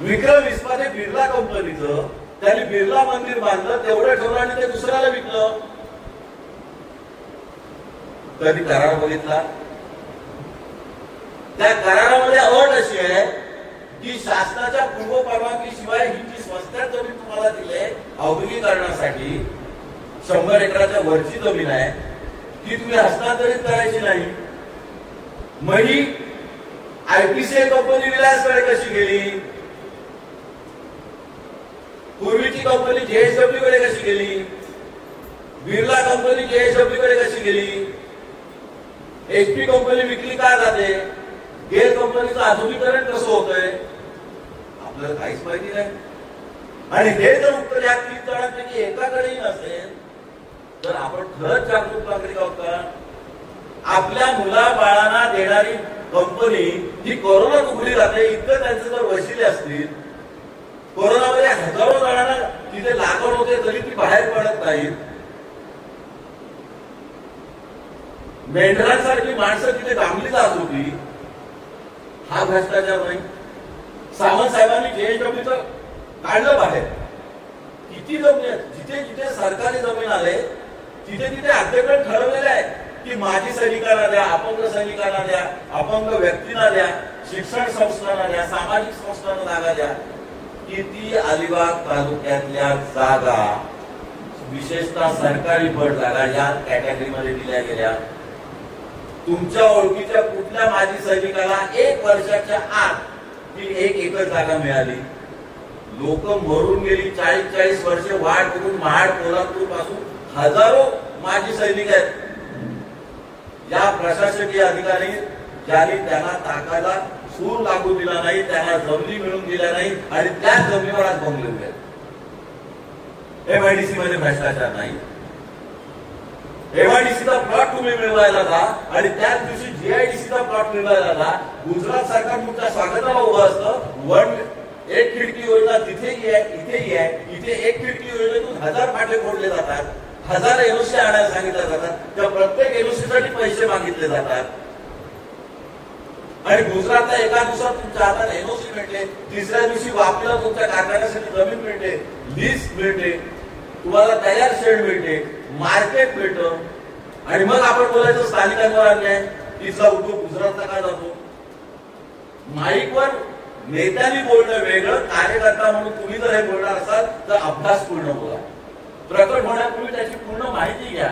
विक्रम इस्पात हे बिर्ला कंपनीचं, त्यांनी बिर्ला मंदिर बांधलं, तेवढं ठेवलं आणि ते दुसऱ्याला विकलं. कधी करार बघितला? त्या करारामध्ये अट अशी आहे की शासनाच्या पूर्व परवानगीशिवाय ही जी स्वस्तात जमीन तुम्हाला दिली आहे औद्योगिकरणासाठी, 100 एकराच्या वरची जमीन आहे, ती तुम्ही हस्तांतरित करायची नाही. मग ही IPCL कंपनी रिलायन्सकडे कशी गेली? पूर्वीची कंपनी JSW कडे कशी गेली? बिर्ला कंपनी JSW कडे कशी गेली? HP कंपनी विकली का जाते? गेल कंपनीचं आधुनिकीकरण कसं होतंय? आपल्याला काहीच माहिती नाही. आणि हे जर उत्तर या 3 जणांपैकी एकाकडेही नसेल तर आपण खरंच जागरूक नागरिक आहोत का? आपल्या मुला बाळांना देणारी कंपनी ही कोरोनात उघडी राहते, इतकं त्यांचे जर वशिले असतील, कोरोनामध्ये हजारो जणांना तिथे लागण होते तरी ती बाहेर पडत नाहीत. मेंढरांसारखी माणसं तिथे दांगली जात होती, हा भ्रष्टाचार नाही. सावंत साहेबांनी JHWचं काढलं बाहेर. किती जमीन आहेत, जिथे जिथे सरकारी जमीन आले तिथे तिथे अध्यक्ष ठरवलेले आहे की माजी सैनिकांना द्या, अपंग सैनिकांना द्या, अपंग व्यक्तींना द्या, शिक्षण संस्थांना द्या, सामाजिक संस्थांना जागा द्या. किती अलिबाग तालुक्यातल्या जागा विशेषतः सरकारी फळ जागा या कॅटेगरीमध्ये दिल्या गेल्या. तुमच्या ओळखीच्या कुठल्या माजी सैनिकाला 1 वर्षाच्या आत ती 1 एकर जागा मिळाली? लोक मरून गेली. 40-40 वर्षे वाट करून महाड कोल्हापूर पासून हजारो माजी सैनिक आहेत. या प्रशासकीय अधिकारी ज्यांनी त्यांना ताकाला सूर लागू दिला नाही, त्यांना जमिनी मिळून दिल्या नाही आणि त्याच जमिनीवर आज बंगले उभे आहेत. MIDC मध्ये भ्रष्टाचार नाही. MIDCचा प्लॉट तुम्ही मिळवायला जा आणि त्याच दिवशी GIDCचा प्लॉट मिळवायला जा. गुजरात सरकार तुमच्या स्वागताला उभं असतं. 1 खिडकी योजना तिथेही आहे, इथेही आहे. इथे 1 खिडकी योजनेतून 1000 फाटे फोडले जातात, 1000 NOC आणायला सांगितल्या जातात. त्या प्रत्येक NOC साठी पैसे मागितले जातात. आणि गुजरातला एका दिवसात तुमच्या हातात NOC मिळते, तिसऱ्या दिवशी वापीला तुमच्या कारखान्यासाठी जमीन मिळते, लिस्ट मिळते, तुम्हाला तयार शेड मिळते, मार्केट मिळतं. आणि मग आपण बोलायचं स्थानिकांवर अन्याय. तिथला उद्योग गुजरातला काय जातो? माईकवर नेत्यांनी बोलणं वेगळं, कार्यकर्ता म्हणून तुम्ही जर हे बोलणार असाल तर अभ्यास पूर्ण बोला. प्रकट होण्यापूर्वी त्याची पूर्ण माहिती घ्या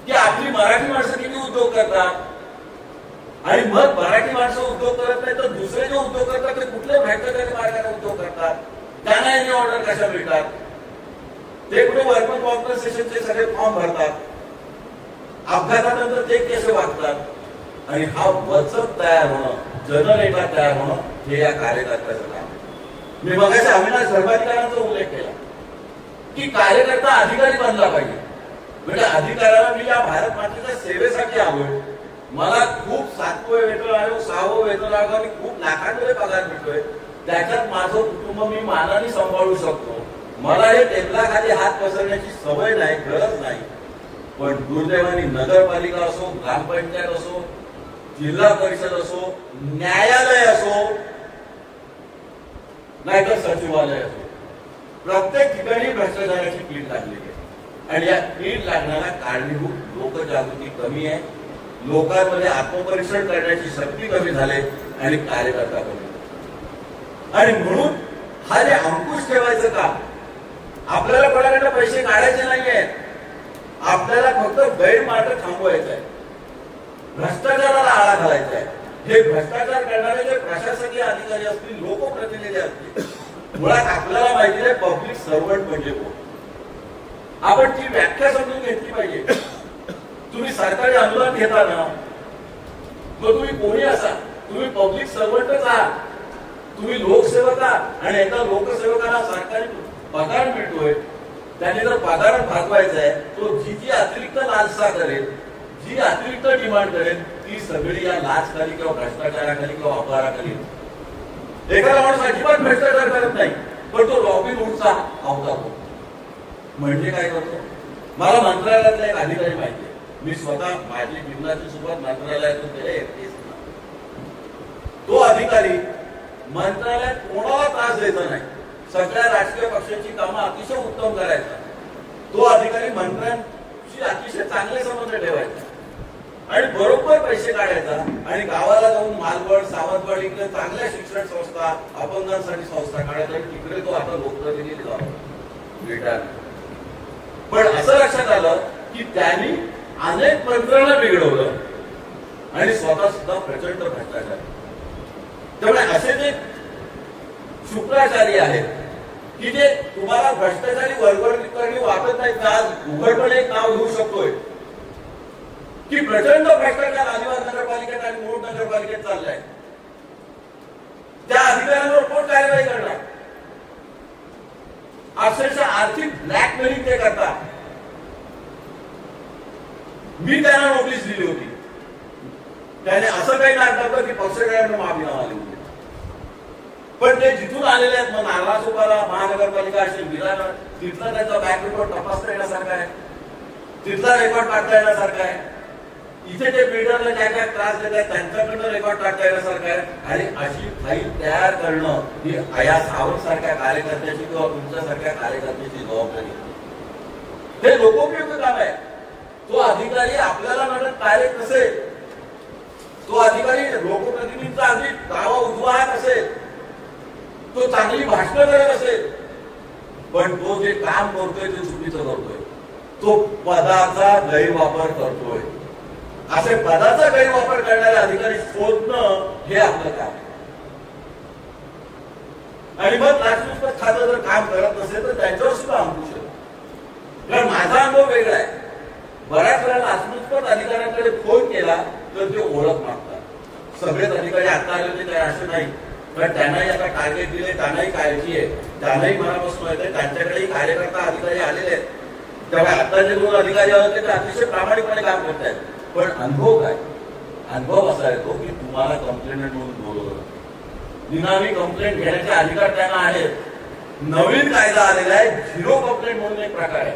की आपली मराठी माणसं किती उद्योग करतात आणि मग मराठी माणसं उद्योग करत नाही तर दुसरे जे उद्योग करतात ते कुठल्या भ्रष्टाचारी मार्गाने उद्योग करतात, त्यांना याची ऑर्डर कशा मिळतात, ते कुठे वर्कमन कॉम्पन्सेशनचे सगळे फॉर्म भरतात, अपघातानंतर ते कसे वागतात. आणि हा वचक तयार होणं, जनरेटर तयार होणं हे या कार्यकर्त्याचं काम. मी मगाशी अविनाश धर्माधिकाऱ्यांचा उल्लेख केला की कार्यकर्ता अधिकारी बनला पाहिजे. म्हणजे अधिकाऱ्याला मी या भारत मातेच्या सेवेसाठी आलोय, मला खूप 7वं वेतन आयोग, 6वं वेतन आयोग आणि खूप लाखांमध्ये पगार मिळतोय, त्याच्यात माझं कुटुंब मी मानाने सांभाळू शकतो, मला हे टेबलाखाली हात पसरण्याची सवय नाही, गरज नाही. पण दुर्दैवाने नगरपालिका असो, ग्रामपंचायत असो, जिल्हा परिषद असो, न्यायालय असो, नाहीतर सचिवालय असो, प्रत्येक ठिकाणी भ्रष्टाचाराची कीड लागलेली आहे. आणि या कीड लागण्याला कारणीभूत लोकजागृती कमी आहे, लोकांमध्ये आत्मपरीक्षण करण्याची शक्ती कमी झाली आणि कार्यकर्ता कमी. आणि म्हणून हा जे अंकुश ठेवायचं काम, आपल्याला कोणाकडे पैसे काढायचे नाहीये, आपल्याला फक्त गैरमार्ग थांबवायचा आहे, भ्रष्टाचाराला आळा घालायचा आहे. हे भ्रष्टाचार करणारे जे प्रशासकीय अधिकारी असतील, लोकप्रतिनिधी असतील, मुळात आपल्याला माहिती आहे पब्लिक सर्वंट म्हणजे कोण. आपण ती व्याख्या समजून घेतली पाहिजे. तुम्ही सरकारी अनुदान घेताना मग तुम्ही कोणी असा, तुम्ही पब्लिक सर्वंटच आहात, तुम्ही लोकसेवक आहात. आणि एका लोकसेवकाला सरकारी पगार मिळतोय, त्याने जर पगार भागवायचा आहे, तो जी जी अतिरिक्त लालसा करेल, जी अतिरिक्त डिमांड करेल, ती सगळी या लाचखाली किंवा भ्रष्टाचाराखाली किंवा अपहाराखाली. एखादा माणूस अजिबात भ्रष्टाचार करत नाही, पण तो रॉबिन हुडचा अवतार होतो. म्हणजे काय करतो? मला मंत्रालयातला एक अधिकारी माहिती आहे, मी स्वतः माझी जीवनाची सुरुवात मंत्रालयातून केली. तो अधिकारी मंत्रालयात कोणाला त्रास द्यायचा नाही, सगळ्या राजकीय पक्षांची कामं अतिशय उत्तम करायचा. तो अधिकारी मंत्र्यांशी अतिशय चांगले संबंध ठेवायचा आणि बरोबर पैसे काढायचा आणि गावाला जाऊन मालवण, सावंतवाडी इकडे चांगल्या शिक्षण संस्था, अपंगांसाठी संस्था काढायचा. तिकडे तो आता लोकप्रतिनिधी झाला. पण असं लक्षात आलं की त्यांनी अनेक मंत्र्यांना बिघडवलं आणि स्वतः सुद्धा प्रचंड भ्रष्टाचार. त्यामुळे असे जे शुक्राचारी आहेत की जे तुम्हाला भ्रष्टाचारी वर्गणी वाटत नाहीत, आज उघडपणे एक नाव घेऊ शकतोय की प्रचंड भ्रष्टाचार अलिबाग नगरपालिकेत आणि मूळ नगरपालिकेत चाललाय. त्या अधिकाऱ्यांवर कोण कारवाई करणार? अक्षरशः आर्थिक ब्लॅकमेलिंग ते करतात. मी त्यांना नोटीस दिली होती, त्याने असं काही दाखवलं की पक्षकारांना माफी नावाली होती. पण ते जिथून आलेले आहेत, मग नालासोपाला महानगरपालिका असेल, विधान, तिथला त्याचा बँक रिपोर्ट तपासता येण्यासारखा आहे, तिथला रेकॉर्ड काढता येण्यासारखा आहे. इथे ते बिल्डरला ज्या काय त्रास देतात त्यांच्याकडनं रेकॉर्ड टाकता येण्यासारखं आहे. आणि अशी फाईल तयार करणं ही या सावंत सारख्या कार्यकर्त्याची किंवा तुमच्यासारख्या कार्यकर्त्याची जबाबदारी. हे लोकोपयोगी काम आहे. तो अधिकारी आपल्याला म्हणत डायरेक्ट नसेल, तो अधिकारी लोकप्रतिनिधींचा अगदी दावा उजवाहक असेल, तो चांगली भाषणं करत असेल, पण तो जे काम करतोय ते चुकीचं करतोय. तो पदाचा गैरवापर करतोय. असे पदाचा गैरवापर करणारे अधिकारी शोधणं हे आपलं काम. आणि मग लाचलुचपत खातं जर काम करत नसेल तर त्यांच्यावर सुद्धा अंकुश आहे. कारण माझा अनुभव वेगळा आहे. बऱ्याच वेळा लाचलुचपत अधिकाऱ्यांकडे फोन केला तर ते ओळख मागतात. सगळेच अधिकारी आता आले होते काय असं नाही, पण त्यांनाही आता टार्गेट दिले, त्यांनाही काळजी आहे, त्यांनाही मनापासून येते, त्यांच्याकडेही कार्यकर्ता अधिकारी आलेले आहेत. त्यामुळे आता जे 2 अधिकारी होते ते अतिशय प्रामाणिकपणे काम करत आहेत. पण अनुभव काय? अनुभव असा येतो की तुम्हाला कंप्लेंट म्हणून बोलवलं, निनावी कंप्लेंट घेण्याचे अधिकार त्यांना आहेत. नवीन कायदा आलेला आहे, 0 कंप्लेंट म्हणून एक प्रकार आहे.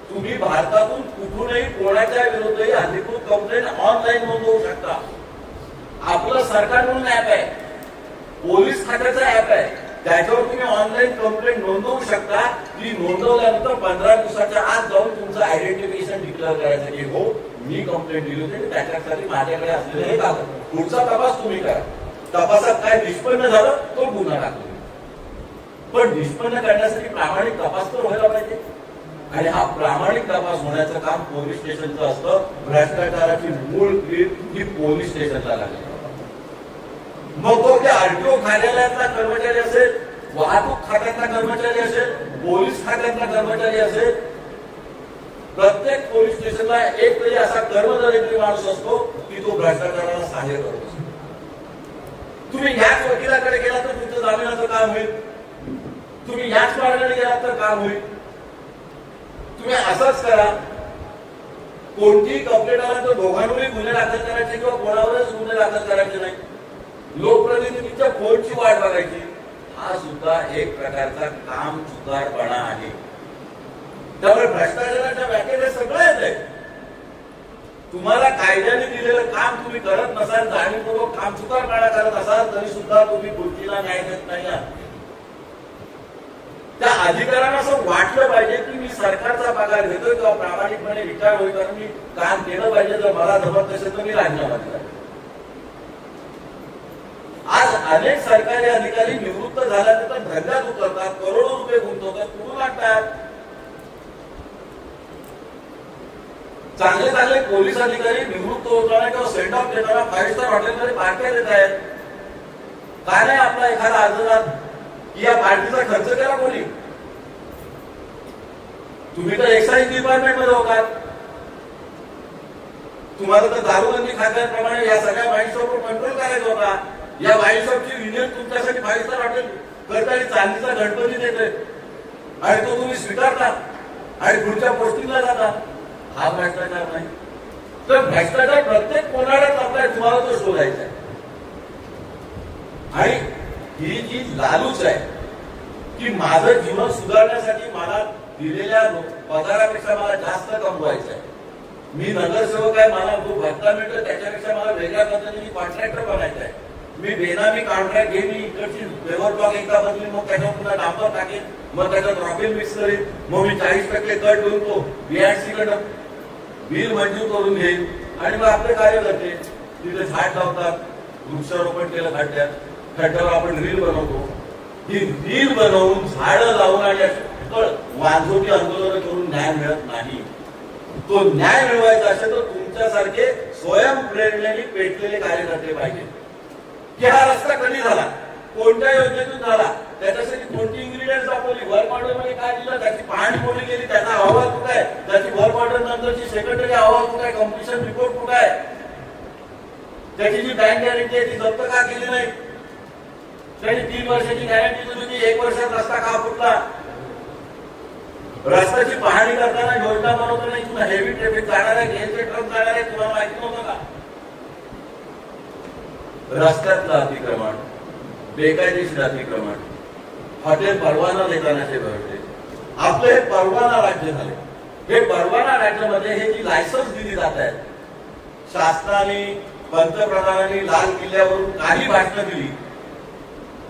तुम्ही भारतातून कुठूनही कोणाच्या विरुद्धही अधिकृत कंप्लेंट ऑनलाईन नोंदवू शकता. आपलं सरकार म्हणून ऍप आहे, पोलीस खात्याचा ऍप आहे, त्याच्यावर तुम्ही ऑनलाईन कंप्लेंट नोंदवू शकता. ती नोंदवल्यानंतर 15 दिवसाच्या आत जाऊन तुमचं आयडेंटिफिकेशन डिक्लेअर करायचं की हो मी कंप्लेंट दिली होती, त्याच्यासाठी माझ्याकडे असलेले हे कागद. पुढचा तपास तुम्ही करा. तपासात काय निष्पन्न झालं तो गुन्हा दाखल. पण निष्पन्न करण्यासाठी प्रामाणिक तपास तर व्हायला पाहिजे. आणि हा प्रामाणिक तपास होण्याचं काम पोलीस स्टेशनचं असतं. भ्रष्टाचाराची मूळ कीड ही पोलीस स्टेशनला लागली. मग तो त्या आरटीओ कार्यालयातला कर्मचारी असेल, वाहतूक खात्यातला कर्मचारी असेल, पोलीस खात्यातला कर्मचारी असेल, प्रत्येक पोलीस स्टेशनला एक तरी असा कर्मचारी माणूस असतो की तो भ्रष्टाचाराला सहाय्य करत असतो. तुम्ही याच वकिलाकडे गेला तर तुमचं जामिनाचं काम होईल, तुम्ही याच मार्गाने गेला तर काम होईल. तुम्ही असंच करा. कोणतीही कंप्लेंट आला तर दोघांवरही गुन्हे दाखल करायचे किंवा कोणावरच गुन्हे दाखल करायचे नाही. लोकप्रतिनिधींच्या फोनची वाट बघायची. हा सुद्धा एक प्रकारचा काम चुकारपणा आहे. त्यामुळे भ्रष्टाचाराच्या व्याख्येने सगळं येत आहे. तुम्हाला कायद्याने दिलेलं काम तुम्ही करत नसाल, जाणीवपूर्वक काम चुकारपणा करत असाल तरी सुद्धा तुम्ही गोष्टीला न्याय देत नाही आहात. त्या अधिकाऱ्यांना असं वाटलं पाहिजे की मी सरकारचा पगार घेतोय किंवा प्रामाणिकपणे विचार होईल कारण मी काम केलं पाहिजे. जर मला जमत नसेल तर मी राजीनामा दिला. आज अनेक सरकारी अधिकारी निवृत्त झाल्यानंतर धंद्यात उतरतात, करोडो रुपये गुंतवतात, कुठून लागतात. चांगले चांगले पोलीस अधिकारी निवृत्त होताना किंवा सेंड ऑफ देताना 5 स्टार हॉटेलमध्ये पार्ट्या देत आहेत. काय नाही आपला एखादा अर्जदार की या पार्टीचा खर्च केला कोणी? तुम्ही तर एक्साइज डिपार्टमेंट मध्ये होतात. तुम्हाला तर दारूबंदी खात्याप्रमाणे या सगळ्या वाईन शॉपवर कंट्रोल करायचा होता. या वाईन शॉपची युनियन तुमच्यासाठी 5 स्टार हॉटेल करता आणि चांदीचा गणपती देते आणि तो तुम्ही स्वीकारता आणि पुढच्या पोस्टिंगला जाता. हा भ्रष्टाचार नाही. तर भ्रष्टाचार प्रत्येक कोणालाच आपल्या तुम्हाला तो शोधायचा आहे. आणि ही जी लालूच आहे की माझं जीवन सुधारण्यासाठी मला दिलेल्या पगारापेक्षा मला जास्त कमवायचं आहे. मी नगरसेवक आहे, मला जो भत्ता मिळतो त्याच्यापेक्षा मला वेगळ्या पद्धतीने कॉन्ट्रॅक्टर बनायचं आहे. मी बेनामी कॉन्ट्रॅक्ट घेईन, इकडची पेवर ब्लॉक एकदा बदली, मग त्याच्यावर पुन्हा डांबर टाकेन, मग त्याच्यात रॉकेल मिक्स करेन, मग मी 40% कट घेऊन तो बीआरसी कडे बिल मंजूर करून घेईन आणि मग आपले कार्य करते. तिथे झाड लावतात, वृक्षारोपण केलं खड्ड्यात, खड्ड्यावर आपण रील बनवतो. ही रील बनवून झाडं लावून आणि वांझोटी आंदोलन करून न्याय मिळत नाही. तो न्याय मिळवायचा असेल तर तुमच्यासारखे स्वयंप्रेरणेने पेटलेले कार्यकर्ते पाहिजे. की हा रस्ता कधी झाला, कोणत्या योजनेतून झाला, त्याच्यासाठी कोणती इन्ग्रेडियंट्स वापरली, वर्क ऑर्डर मध्ये काय दिलं, त्याची पाहणी कोणी केली, त्याचा अहवाल कुठे आहे, त्याची वर्क ऑर्डर नंतरची सेक्रेटरी अहवाल कुठे आहे, कम्प्लिशन रिपोर्ट कुठे आहे, त्याची जी बँक गॅरंटी आहे ती जप्त का केली नाही, त्याची 3 वर्षाची गॅरंटी दिली होती, 1 वर्षात रस्ता का फुटला. रस्त्याची पाहणी करताना योजना बनवताना इथून हेवी ट्रॅफिक जाणार आहे, गेलचे ट्रक जाणार आहे, तुम्हाला माहिती नव्हतं का? रस्त्यातलं अतिक्रमण, बेकायदेशीर अतिक्रमण, हॉटेल परवाना देतानाचे भरते. आपलं हे परवाना राज्य झाले. हे परवाना राज्यामध्ये हे जी लायसन्स दिली जात आहेत शासनाने पंतप्रधानांनी लाल किल्ल्यावरून काही भाषणं दिली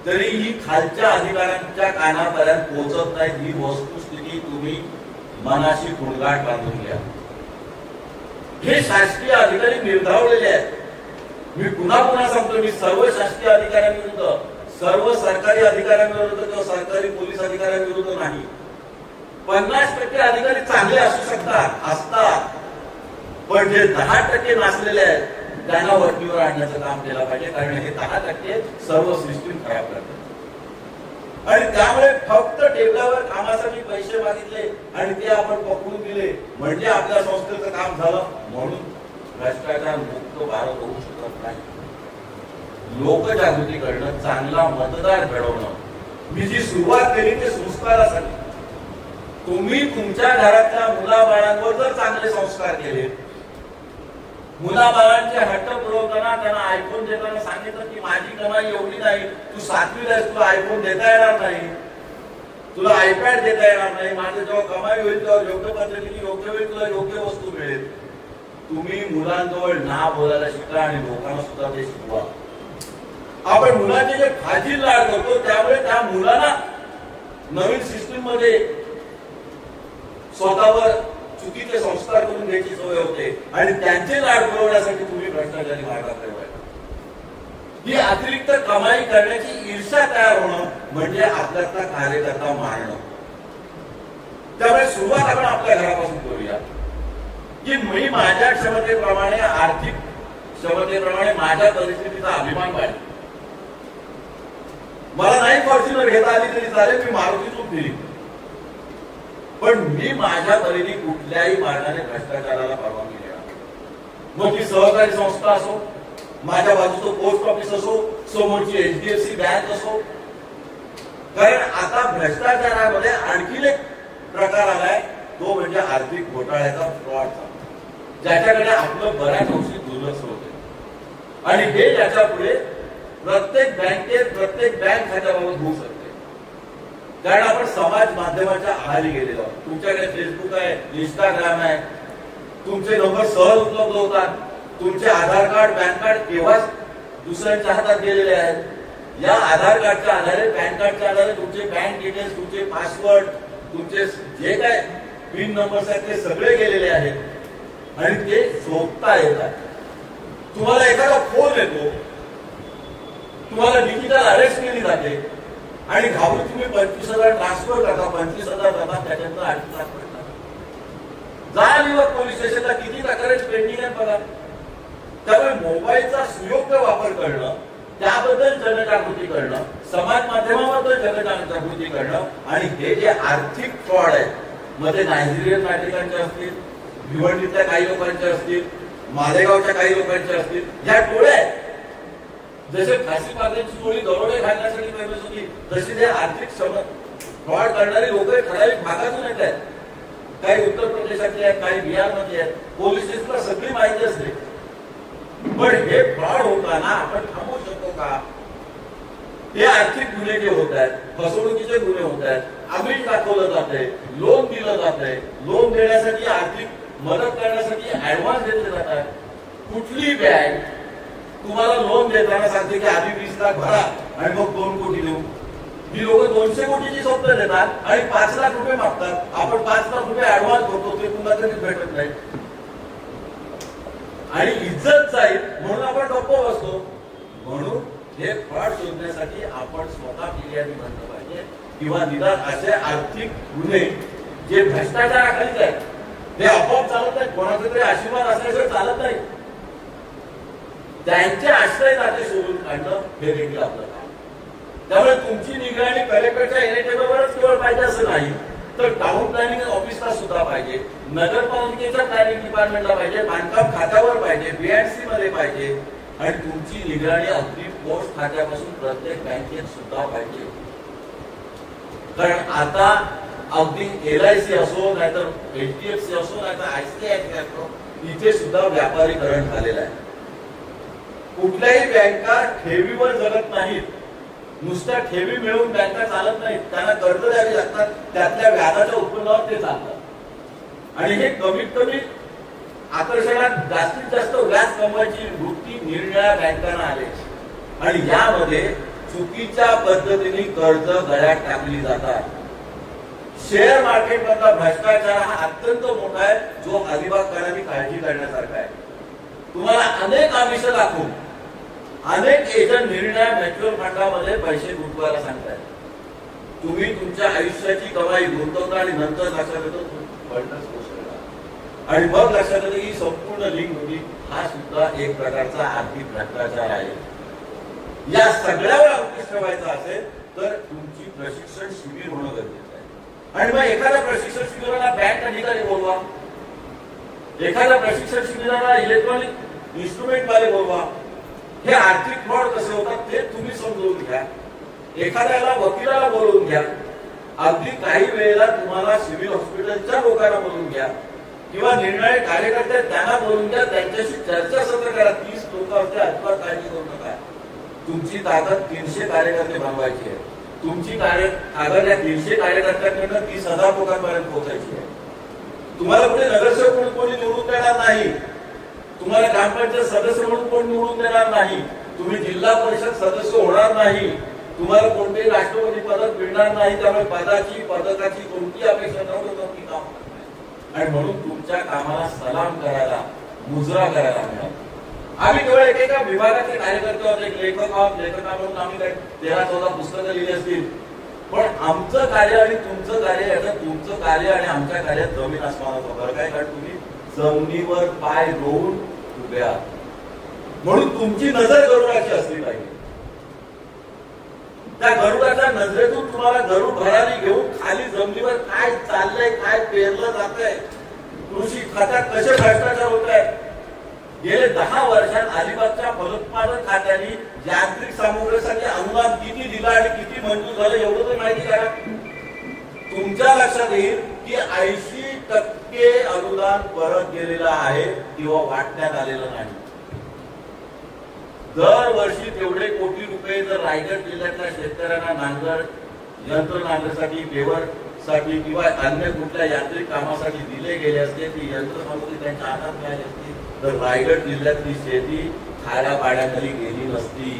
तरी ही खालच्या अधिकाऱ्यांच्या कानापर्यंत पोहोचत नाही। ही वस्तुस्थिती तुम्ही मनाशी गुणगाठ बांधून घ्या। हे शासकीय अधिकारी निर्धावलेले आहेत। मी पुन्हा पुन्हा सांगतो, मी सर्व शासकीय अधिकाऱ्यांविरुद्ध, सर्व सरकारी अधिकाऱ्यांविरुद्ध किंवा सरकारी पोलीस अधिकाऱ्यांविरुद्ध नाही। 50% अधिकारी चांगले असू शकतात, असतात, पण जे 10% नासलेले आहेत त्यांना वरतीवर आणण्याचं काम केलं पाहिजे, कारण हे 10% सर्व सिस्टीम खराब करतात। आणि त्यामुळे फक्त टेबलावर कामासाठी पैसे मागितले आणि ते आपण पकडून दिले म्हणजे आपल्या संस्थेचं काम झालं म्हणून भ्रष्टाचार मुक्त भारत होऊ शकत नाही। लोकजागृती करणं, चांगला मतदार घडवणं, मी जी सुरुवात केली ते संस्कारासाठी। तुम्ही तुमच्या घरातल्या मुलाबाळांवर जर चांगले संस्कार केले, मुलाबाळांचे हट्ट पुरवताना त्यांना आयफोन देताना सांगितलं की माझी कमाई एवढी नाही, तू 7वीला आहेस, तुला आयफोन देता येणार नाही, तुला आयपॅड देता येणार नाही, माझी जेव्हा कमाई होईल तेव्हा योग्य पद्धतीने योग्य वेळी तुला योग्य वस्तू मिळेल। तुम्ही मुलांजवळ ना बोलायला शिका आणि लोकांना सुद्धा ते शिकवा। आपण मुलांचे जे फाजील लाड करतो त्यामुळे त्या मुलांना नवीन सिस्टीम मध्ये स्वतःवर चुकीचे संस्कार करून घ्यायची सवय होते आणि त्यांचे लाड पुरवण्यासाठी तुम्ही भ्रष्टाचारी मार्गाकडे वळता। ही अतिरिक्त कमाई करण्याची ईर्ष्या तयार होणं म्हणजे आपल्यातला कार्यकर्ता मारणं। त्यामुळे सुरुवात आपण आपल्या घरापासून करूया की मी माझ्या क्षमतेप्रमाणे, आर्थिक क्षमतेप्रमाणे माझ्या परिस्थितीचा अभिमान पाहिजे। मला नाही फॉर्च्युनर घेता आली तरी चालेल, मी मारुतीतून फिरी, पण मी माझ्या परीने कुठल्याही मार्गाने भ्रष्टाचाराला परवानगी देणार। मग ती सहकारी संस्था असो, माझ्या बाजूचं पोस्ट ऑफिस असो, समोरची HDFC बँक असो, कारण आता भ्रष्टाचारामध्ये आणखी एक प्रकार आलाय, तो म्हणजे आर्थिक घोटाळ्याचा, फ्रॉडचा, ज्याच्याकडे आपलं बऱ्याच अंशी दुर्लक्ष होते। आणि हे याच्या पुढे प्रत्येक बँकेत, प्रत्येक बँक खात्याबाबत होऊ शकते, कारण आपण समाज माध्यमाच्या आहारी गेलेलो आहोत। तुमच्याकडे फेसबुक आहे, इंस्टाग्राम आहे, तुमचे नंबर सहज उपलब्ध होतात, तुमचे आधार कार्ड, पॅन कार्ड केव्हाच दुसऱ्यांच्या हातात गेलेले आहेत। या आधार कार्डच्या आधारे, पॅन कार्डच्या आधारे तुमचे बँक डिटेल्स, तुमचे पासवर्ड, तुमचे जे काय पिन नंबर्स आहेत ते सगळे गेलेले आहेत आणि ते शोधता येतात। तुम्हाला एखादा फोन येतो, तुम्हाला डिजिटल अरेस्ट केली जाते आणि घाबरून तुम्ही 25,000 ट्रान्सफर करता, 25,000 करता, त्याच्यानंतर 8 लाख पडतात। जा लिव्हर पोलीस स्टेशनला किती तक्रारी पेंडिंग आहेत बघा। त्यामुळे मोबाईलचा सुयोग्य वापर करणं, त्याबद्दल जनजागृती करणं, समाज माध्यमाबद्दल जनजागृती करणं आणि हे जे आर्थिक फ्रॉड आहेत, मध्ये नायजेरियन नागरिकांचे असतील, भिवंडीतल्या काही लोकांचे असतील, मालेगावच्या काही लोकांचे असतील, या टोळ्या आहेत। जसे फाशी पार्ट्यांची टोळी दरोडे घालण्यासाठी फेमस होती, तशी ते आर्थिक फ्रॉड करणारी लोक ठराविक भागातून येत आहेत। काही उत्तर प्रदेशातले आहेत, काही बिहारमध्ये आहेत, पोलिसांना सगळी माहिती असते, पण हे फ्रॉड होताना आपण थांबवू शकतो का? हे आर्थिक गुन्हे जे होत आहेत, फसवणुकीचे गुन्हे होत आहेत, आमिष दाखवलं जातंय, लोन दिलं जातंय, लोन देण्यासाठी, आर्थिक मदत करण्यासाठी ऍडव्हान्स घेतले जातात। कुठली बँक तुम्हाला लोन देताना सांगते की आधी 20 लाख भरा आणि मग 2 कोटी देऊ? ही लोक 200 कोटीची स्वप्न देतात आणि 5 लाख रुपये मागतात। आपण 5 लाख रुपये ऍडव्हान्स करतो, ते पुन्हा कधीच भेटत नाही आणि इज्जत जाईल म्हणून आपण गप्प बसतो। म्हणून हे फ्रॉड शोधण्यासाठी आपण स्वतः फिर्यादी बनलं पाहिजे किंवा निदान असे आर्थिक गुन्हे जे भ्रष्टाचाराखालीच आहेत ते आपोआप चालत नाहीत, कोणाचा तरी आशीर्वाद असल्याशिवाय चालत नाही, त्यांचे आश्रयदाते शोधून काढणं हे देखील आपलं काम। त्यामुळे तुमची निगराणी कलेक्टरच्या एनएचएमवरच केवळ पाहिजे असं नाही, तर टाउन प्लॅनिंग ऑफिसला सुद्धा पाहिजे, नगरपालिकेच्या प्लॅनिंग डिपार्टमेंटला पाहिजे, बांधकाम खात्यावर पाहिजे, BNC मध्ये पाहिजे आणि तुमची निगराणी अगदी पोस्ट खात्यापासून प्रत्येक बँकेत सुद्धा पाहिजे। कारण आता अगदी LIC असो, नाहीतर HDFC असो, नाहीतर ICICI असो, इथे सुद्धा व्यापारीकरण झालेलं आहे। कुठल्याही बँका ठेवीवर जगत नाहीत, नुसत्या ठेवी मिळवून बँका चालत नाहीत, त्यांना कर्ज द्यावी लागतात, त्यातल्या व्याजाच्या उत्पन्नावर ते चालतात आणि हे कमीत कमी आकर्षणात जास्तीत जास्त व्याज कमवायची वृत्ती निरनिराळ्या बँकांना आले आणि यामध्ये चुकीच्या पद्धतीने कर्ज गळ्यात टाकली जातात. शेअर मार्केट मधला भ्रष्टाचार हा अत्यंत मोठा आहे, जो अलिबागकरांनी काळजी करण्यासारखा आहे. तुम्हाला अनेक आमिष दाखवून अनेक एजंट निरनिराळ्या म्युच्युअल फंडामध्ये पैसे गुंतवायला सांगताय. तुम्ही तुमच्या आयुष्याची कमाई गुंतवता आणि नंतर लक्षात येतो फंडच कोसळला आणि मग लक्षात येतं की संपूर्ण लिंक होती. हा सुद्धा एक प्रकारचा आर्थिक भ्रष्टाचार आहे. या सगळ्यावर अंकुश ठेवायचा असेल तर तुमची प्रशिक्षण शिबिर होणं गरजेचं आहे. आणि मग एखाद्या प्रशिक्षण शिबिराला बँक अधिकारी बोलवा, एखाद्या प्रशिक्षण शिबिराला इलेक्ट्रॉनिक इन्स्ट्रुमेंट वाले बोलवा. हे आर्थिक फ्रॉड कसे होतात ते तुम्ही समजून घ्या. एखाद्याला वकिलाला बोलवून घ्या. अगदी काही वेळेला तुम्हाला सिव्हिल हॉस्पिटलच्या लोकांना बोलवून घ्या किंवा निर्णय कार्यकर्ते त्यांना बोलवून घ्या. त्यांच्याशी चर्चासत्र करा. 30 लोक असते, अजिबात काळजी करू नका. तुमची ताकद 300 कार्यकर्ते बनवायची आहे. तुमची ताकद या 300 कार्यकर्त्यांकडनं 30,000 लोकांपर्यंत पोहोचायची आहे. तुम्हाला कुठे नगरसेवक म्हणून कोणी निवडून देणार नाही. तुम्हाला ग्रामपंचायत सदस्य म्हणून कोण निवडून देणार नाही. तुम्ही जिल्हा परिषद सदस्य होणार नाही. तुम्हाला कोणतेही राष्ट्रपती पदक मिळणार नाही. त्यामुळे पदकाची कोणती अपेक्षा नव्हती काम. आणि म्हणून तुमच्या कामाला सलाम करायला, मुजरा करायला मिळाला. आम्ही केवळ एकेका विभागाचे कार्यकर्ते आहोत. एक लेखका म्हणून आम्ही 13-14 पुस्तकं लिहिली असतील. पण आमचं कार्य आणि तुमचं कार्य याच्यात तुमचं कार्य आणि आमच्या कार्यात जमीन आसमानाचा फरक आहे. कारण तुम्ही जमिनीवर पाय रोवून उभे आहात. म्हणून तुमची नजर गरुडाची असली पाहिजे. त्या गरुडाच्या नजरेतून तुम्हाला गरुड भरारी घेऊन खाली जमिनीवर काय चाललंय, काय पेरलं जातंय, कृषी खात्यात कसे भ्रष्टाचार होत आहेत. गेले 10 वर्षात अलिबागच्या फलोत्पादन खात्याने यांत्रिक सामुग्रीसाठी अनुदान किती दिलं आणि किती मंजूर झालं एवढं तर माहिती करा. तुमच्या लक्षात येईल की 80% अनुदान परत गेलेलं आहे किंवा वाटण्यात आलेलं नाही. दरवर्षी तेवढे कोटी रुपये जर रायगड जिल्ह्यातल्या शेतकऱ्यांना नांगर, यंत्र नांगरसाठी, पेवरसाठी किंवा अन्य कुठल्या यांत्रिक कामासाठी दिले गेले असते, ती यंत्रसामुग्री त्यांच्या हातात मिळाली असती, तर रायगड जिल्ह्यातली शेती खाऱ्या पाण्याखाली गेली नसती.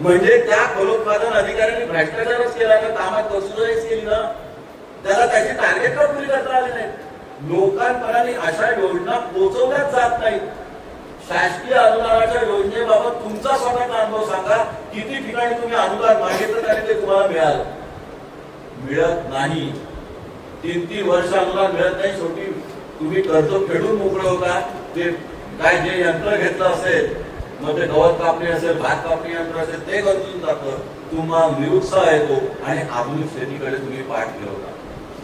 म्हणजे त्या फलोत्पादन अधिकाऱ्यांनी भ्रष्टाचारच केला ना, कामात कसूरच केली ना, त्याला त्याची टार्गेट का पुरी करता आले नाही. लोकांपर्यंत अशा योजना पोहोचवल्याच जात नाहीत. शासकीय अनुदानाच्या योजनेबाबत तुमचा स्वतःचा अनुभव सांगा. किती ठिकाणी तुम्ही अनुदान मागितलं आणि ते तुम्हाला मिळालं? मिळत नाही. 3-3 वर्ष अनुदान मिळत नाही. शेवटी तुम्ही कर्ज फेडून मोकळे होता. ते काय जे यंत्र घेतलं असेल, मग ते गवत कापणी असेल, भात कापणी यंत्र असेल, ते गंजून जातं. तुम्हाला निरुत्साह येतो आणि आधुनिक शेतीकडे तुम्ही पाठ फिरवता.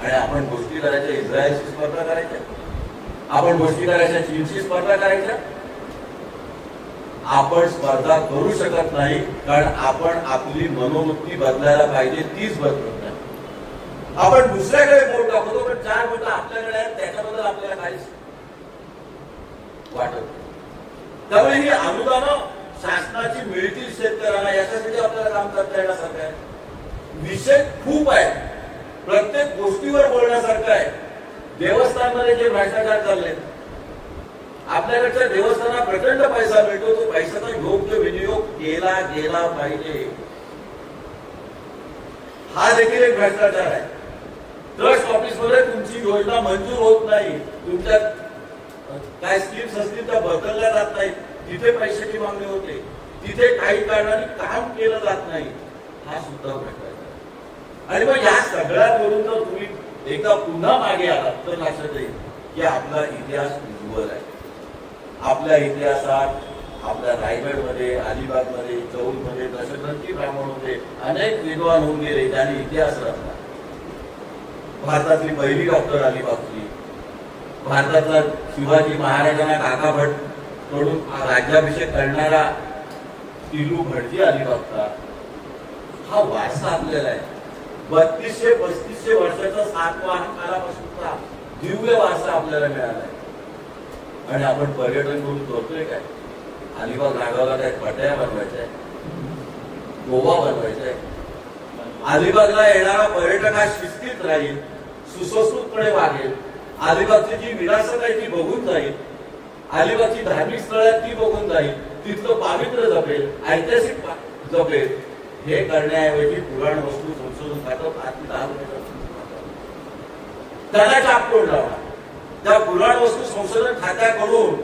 आणि आपण गोष्टी करायच्या इस्रायलशी स्पर्धा करायच्या, आपण गोष्टी करायच्या चीनशी स्पर्धा करायच्या. आपण स्पर्धा करू शकत नाही, कारण आपण आपली मनोवृत्ती बदलायला पाहिजे, तीच बदलत नाही. आपण दुसऱ्याकडे बोट टाकतो, पण 4 बोट आपल्याकडे आहेत, त्याच्याबद्दल आपल्याला काहीच वाटत. त्यामुळे ही अनुदानं शासनाची मिळतील शेतकऱ्यांना, याच्यासाठी आपल्याला काम करता येण्यासारखं आहे. विषय खूप आहे, प्रत्येक गोष्टीवर बोलण्यासारखं आहे. देवस्थानमध्ये जे भ्रष्टाचार चालले, आपल्याकडच्या देवस्थानात प्रचंड पैसा मिळतो, तो पैशाचा योग्य विनियोग केला गेला पाहिजे. हा देखील एक भ्रष्टाचार आहे. ट्रस्ट ऑफिसमध्ये तुमची योजना मंजूर होत नाही, तुमच्या काय स्कीम्स असतील त्या बदलल्या जात नाहीत, तिथे पैशाची मागणी होते, तिथे काही कारणाने काम केलं जात नाही. हा सुद्धा भ्रष्टाचार. आणि मग या सगळ्यावरून जर तुम्ही एकदा पुन्हा मागे आलात तर लक्षात येईल की आपला इतिहास उज्ज्वल आहे. आपल्या इतिहासात आपल्या रायगडमध्ये, अलिबागमध्ये, चौलमध्ये दशरथी ब्राह्मण होते, अनेक विद्वान होऊन गेले, त्यांनी इतिहास रचला. भारतातली पहिली डॉक्टर अलिबागची, भारतातला शिवाजी महाराजांना काका भट कडून राज्याभिषेक करणारा तिलू भटजी अलिबागचा. हा वारसा आपल्याला आहे. 3200-3500 वर्षाचा सातवाहन काळापासूनचा दिव्य वारसा आपल्याला मिळाला आहे. आणि आपण पर्यटन करून करतोय काय? अलिबाग रागावला काय पट्या बनवायच्या आहे, गोवा बनवायचा आहे. अलिबागला येणारा पर्यटक हा शिस्तीत राहील, सुसंस्कृतपणे वागेल, अलिबागची जी विरासत आहे ती बघून जाईल, अलिबागची धार्मिक स्थळं आहेत ती बघून जाईल, तिथलं पावित्र्य जपेल, ऐतिहासिक जपेल. हे करण्याऐवजी पुराण वस्तू संशोधन खातं त्याला चापतोड लावणार. त्या पुराण वस्तू संशोधन खात्याकडून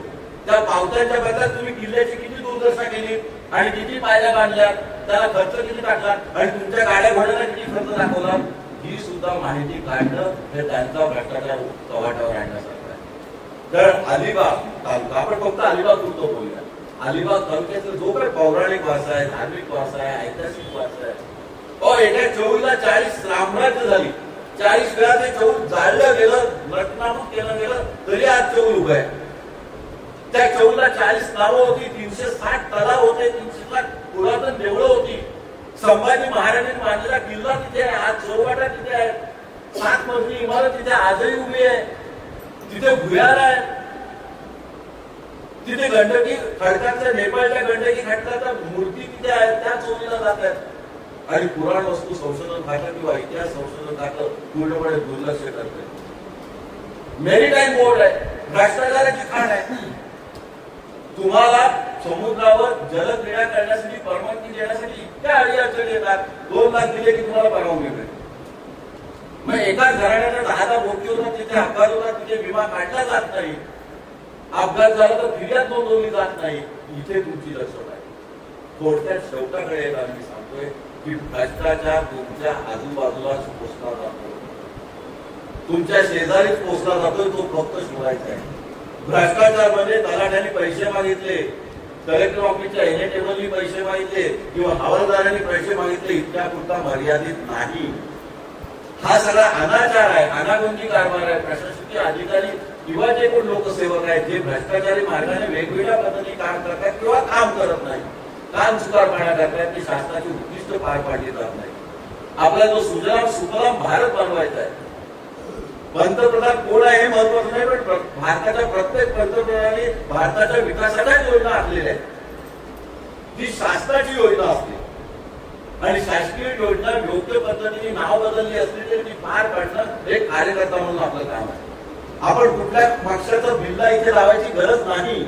त्या पावत्यांच्या बदल्यात तुम्ही किल्ल्याची किती दुर्दशा केली आणि किती पायऱ्या बांधल्या, त्याला खर्च किती टाकला आणि तुमच्या गाड्या घोड्याला किती खर्च दाखवला, ही सुद्धा माहिती काढणं हे त्यांचा भ्रष्टाचार कवाटावर आणण्यासारखं आहे. तर अलिबाग तालुका, आपण फक्त अलिबाग पुरतो बोलूया. अलिबाग तालुक्याचा जो काही पौराणिक वारसा आहे, धार्मिक वारसा आहे, ऐतिहासिक वारसा आहे, एका चौलीला 40 साम्राज्य झाली, 40 वेळा ते चौल जाळलं गेलं, नटनामूक केलं गेलं, तरी आज चौल उभं आहे. त्या चौलला 40 नावं होती, 360 तलाव होते, 360 पुरातन देवळं होती. संभाजी महाराजांनी बांधलेला किल्ला तिथे आहे, आज चौपाटा तिथे आहे, 7 मजली इमारत तिथे आजही उभी आहे, तिथे भुयार आहे, तिथे गंडकी खडकांच्या, नेपाळच्या गंडकी खडकाच्या मूर्ती तिथे आहेत, त्या चोरीला जात आहेत. आणि पुराण वस्तू संशोधन खातं किंवा इतिहास संशोधन खातं पूर्णपणे दुर्लक्ष करते. मेरीटाईम बोर्ड आहे, भ्रष्टाचाराची खाण आहे. तुम्हाला समुद्रावर जलक्रीडा करण्यासाठी परवानगी देण्यासाठी इतक्या अडचणी येतात. 2 लाख दिले की तुम्हाला परवानगी मिळते. मग एकाच घराण्याचा 10 बोटी होतात, तिथे अपघात होतात, तिथे विमा काढला जात नाही, अपघात झाला तर फिर्याद नोंदवली जात नाही. इथे तुमची लक्षण आहे. थोडक्यात शेवटाकडे येतात मी सांगतोय की भ्रष्टाचार तुमच्या आजूबाजूलाच पोचला जातो, तुमच्या शेजारीच पोचला जातोय, तो फक्त शोधायचा आहे. भ्रष्टाचार म्हणजे तलाठ्याने पैसे मागितले, कलेक्टर ऑफिसच्या एनएटेबलनी पैसे मागितले किंवा हवालदारांनी पैसे मागितले, इतक्या पुरता मर्यादित नाही. हा सगळा अनाचार आहे, अनागोंदी कारभार आहे. प्रशासकीय अधिकारी किंवा जे कोण लोकसेवक आहेत जे भ्रष्टाचारी मार्गाने वेगवेगळ्या पद्धतीने काम करतात किंवा काम करत नाही, काम सुकारपणा करतात, ती शासनाची उद्दिष्ट पार पाडली जात नाही. आपला जो सुजलाम सुफलाम भारत बनवायचा आहे, पंतप्रधान कोण आहे हे महत्वाचं नाही, पण भारताच्या प्रत्येक पंतप्रधानांनी भारताच्या विकासाच्या योजना आखलेल्या आहेत. ती शासनाची योजना असते आणि शासकीय योजना योग्य पद्धतीने नाव बदलली असली तरी ती पार पाडणं एक कार्यकर्ता म्हणून आपलं काम आहे. आपण कुठल्या पक्षाचं बिल्ला इथे लावायची गरज नाही,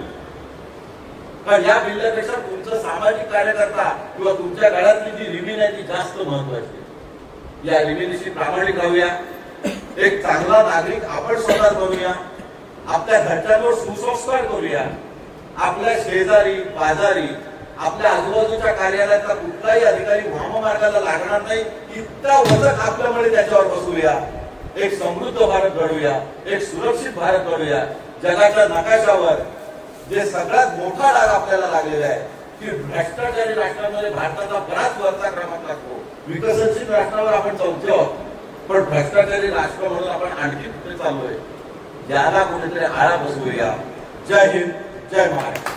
कारण या बिल्ल्यापेक्षा तुमचं सामाजिक कार्यकर्ता किंवा तुमच्या गळ्यातली जी रिमीन आहे ती जास्त महत्वाची. या रिमीनीशी प्रामाणिक राहूया, एक चांगला नागरिक आपण स्वतः बनूया, आपल्या घरच्यांवर सुसंस्कार करूया, आपल्या शेजारी बाजारी आपल्या आजूबाजूच्या कार्यालयातला कुठलाही अधिकारी वाममार्गाला लागणार नाही इतका वजन आपल्यामुळे त्याच्यावर बसवूया. एक समृद्ध भारत घडवूया, एक सुरक्षित भारत घडवूया. जगाच्या नकाशावर जे सगळ्यात मोठा डाग आपल्याला लागलेला आहे की भ्रष्टाचारी राष्ट्रांमध्ये भारताचा बराच वरचा क्रमांक लागतो. विकसनशील राष्ट्रावर आपण चौथे आहोत, पण भ्रष्टाचारी राष्ट्र म्हणून आपण आणखी कुठे चाललोय, याला कुठेतरी आळा बसवूया. जय हिंद, जय महाराष्ट्र.